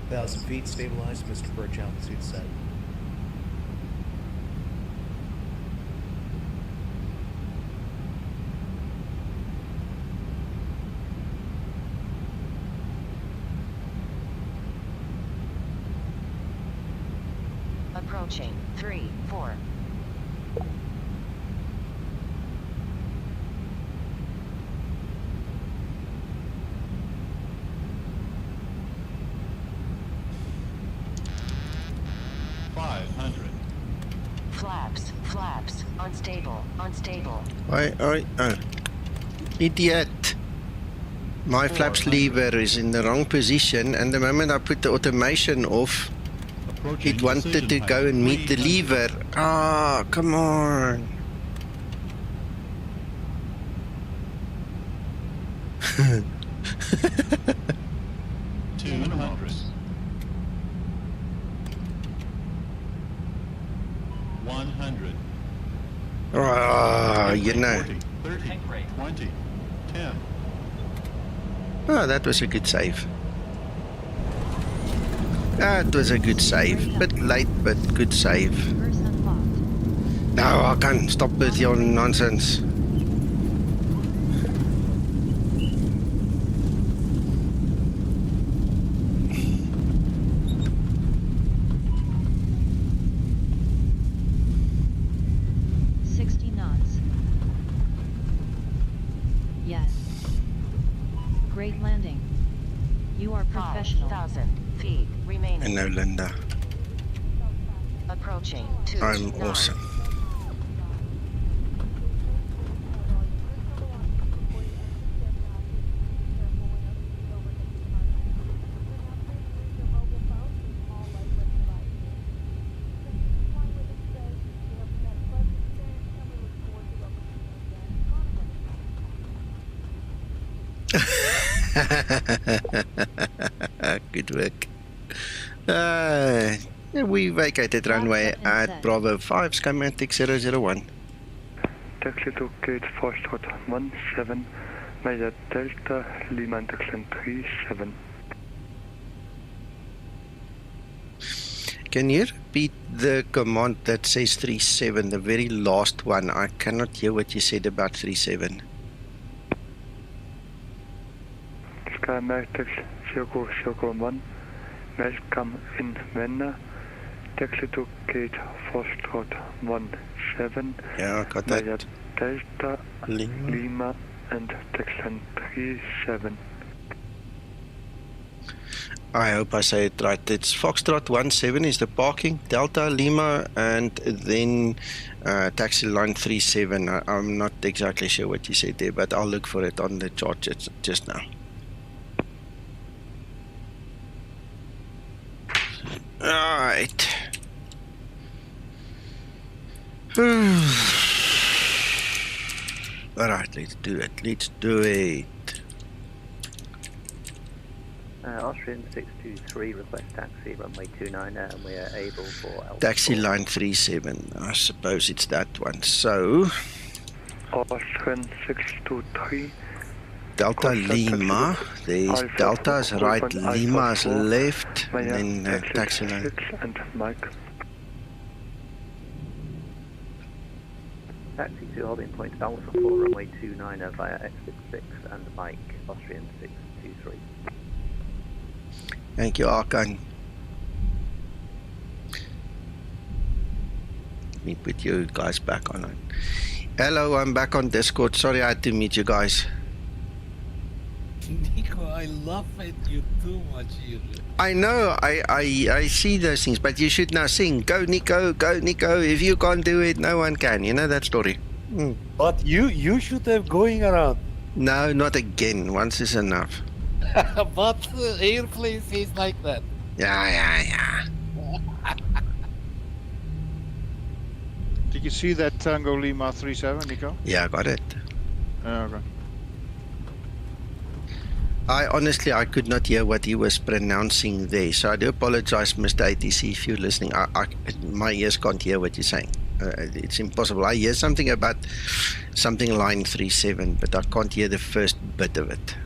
Thousand feet, stabilized, Mr. Birch, altitude set. Approaching 3-4. Flaps, unstable. Oh, idiot. My flaps lever is in the wrong position, and the moment I put the automation off, it wanted to go and meet the lever. Ah, come on. You know. 30, 20, 10. Oh, that was a good save. That was a good save. Bit late, but good save. No, I can't stop with your nonsense. And now Linda. Approaching I'm awesome. Good work. We vacated runway at Bravo 5, Skymatix 001. Taxi to gate Foxtrot 17, Maya Delta, Lima Declan 37. Can you repeat the command that says 37, the very last one? I cannot hear what you said about 37. Skymatix 001, welcome in Vienna. Taxi to gate Foxtrot 17. Yeah, I got that. Maya Delta, Lima and Declan 37. I hope I say it right. It's Foxtrot 17 is the parking, Delta, Lima, and then taxi line 37. I'm not exactly sure what you said there, but I'll look for it on the chart just now. Alright. Alright, let's do it. Austrian 623 request taxi runway 29 and we are able for L4. Taxi line 37, I suppose it's that one. So Austrian 623 Delta Lima, there's Delta's right, Lima's left, and then taxi line. And Mike. Taxi to holding point Alpha 4 runway 29 via exit 6 and Mike, Austrian 623. Thank you, Arkan. Let me put you guys back on it. Hello, I'm back on Discord. Sorry I had to meet you guys. Nico, I laugh at you too much here. I know, I see those things, but you should now sing. Go Nico, go Nico. If you can't do it, no one can. You know that story. But you should have going around. No, not again. Once is enough. But airplane says like that. Yeah. Did you see that Tango Lima 37, Nico? Yeah, I got it. Okay. I could not hear what he was pronouncing there, so I do apologize, Mr. ATC, if you're listening. My ears can't hear what you're saying. It's impossible. I hear something about something line 37, but I can't hear the first bit of it.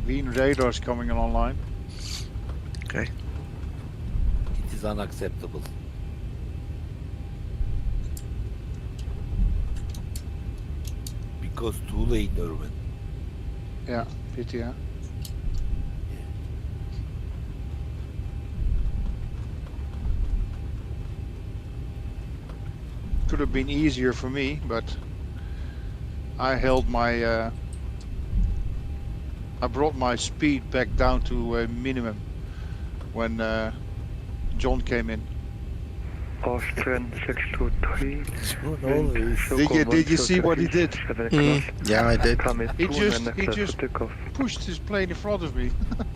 Wien radar is coming online. Okay. It is unacceptable. Because too late, Erwin. Yeah, pity, huh? Could have been easier for me, but I held my I brought my speed back down to a minimum when John came in. Austrian 623. Did you see what he did? Yeah, I did. He just pushed his plane in front of me.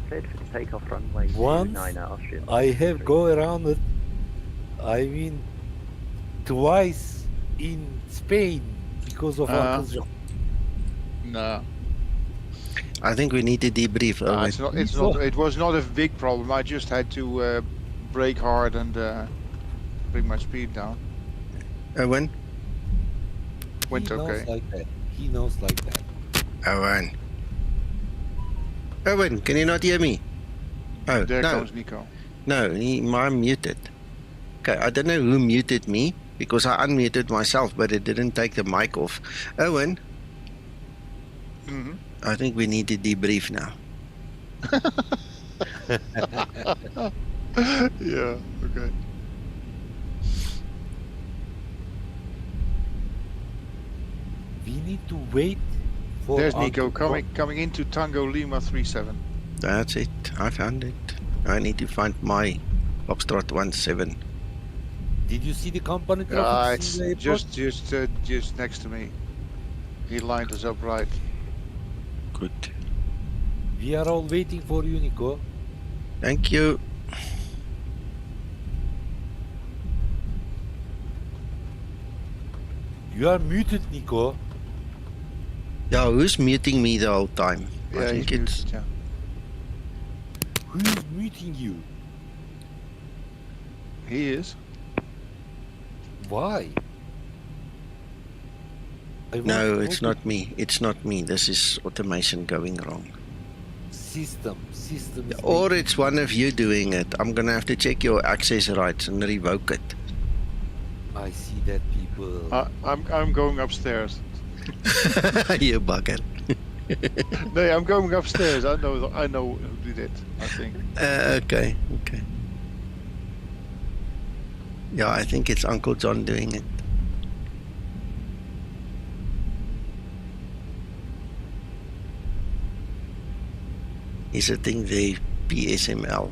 Cleared for takeoff runway Once 29 Austrian. I have go around it, I mean, twice in Spain because of Uncle John. No. I think we need to debrief. It was not a big problem. I just had to brake hard and bring my speed down. Owen? Went He knows okay. like that. He knows like that. Owen. Owen, can you not hear me? Oh, There no. comes Nico. No, I'm muted. Okay, I don't know who muted me because I unmuted myself, but it didn't take the mic off. Owen? Mm-hmm. I think we need to debrief now. Yeah, okay. We need to wait for. There's Nico Uncle coming into Tango Lima 37. That's it. I found it. I need to find my Foxtrot 17. Did you see the company traffic? It's just next to me. He lined us up right. Good. We are all waiting for you, Nico. Thank you. You are muted, Nico. Yeah, who's muting me the whole time? Yeah, I think he's it's muted, yeah. Who is muting you? He is. Why? no, it's not me. It's not me. This is automation going wrong. System. Or it's one of you doing it. I'm gonna have to check your access rights and revoke it. I see that people. I'm going upstairs. You bugger. No, I'm going upstairs. I know who did it. I think. Okay. Yeah, I think it's Uncle John doing it. He's setting the PSML.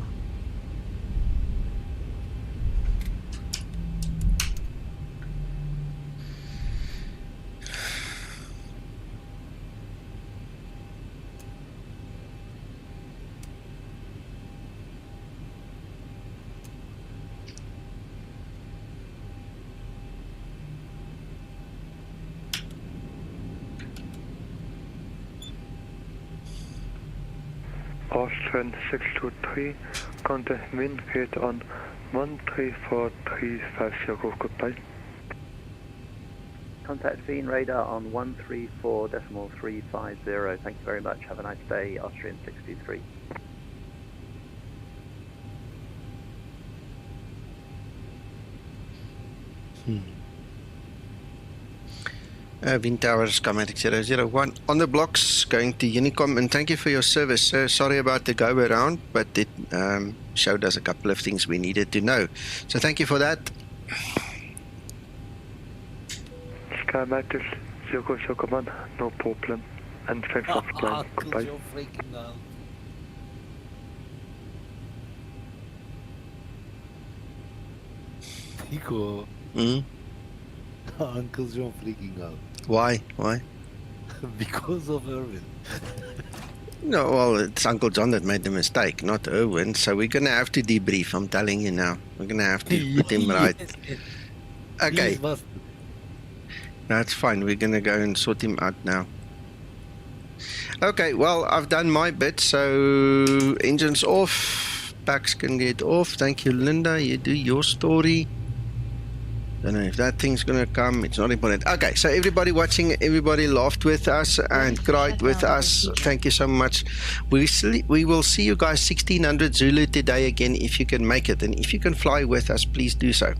Austrian 623, contact wind gate on 134350, goodbye. Contact Vienna radar on 134.350. Thank you very much. Have a nice day, Austrian 623. Wind Tower, Skymatix 001 on the blocks going to Unicom, and thank you for your service, sir. Sorry about the go around, but it showed us a couple of things we needed to know. So thank you for that. Skymatix 001, no problem. And thanks for flying. Goodbye. Nico. Uncle John freaking out. Why? Because of Erwin. No, well, it's Uncle John that made the mistake, not Erwin. So we're going to have to debrief, I'm telling you now. We're going to have to put him right. Okay. That's fine. We're going to go and sort him out now. Okay, well, I've done my bit. So engines off. Packs can get off. Thank you, Linda. You do your story. Don't know if that thing's gonna come. It's not important. Okay, so everybody watching, everybody laughed with us and cried with us. Thank you so much. We will see you guys 1600 Zulu today again if you can make it, and if you can fly with us, please do so.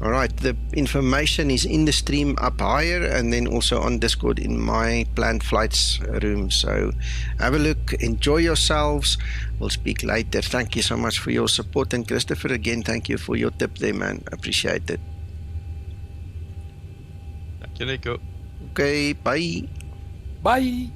All right, the information is in the stream up higher, and then also on Discord in my planned flights room. So have a look, enjoy yourselves. We'll speak later. Thank you so much for your support, and Christopher, again, thank you for your tip there, man. Appreciate it. Thank you, Nico. Okay, bye. Bye.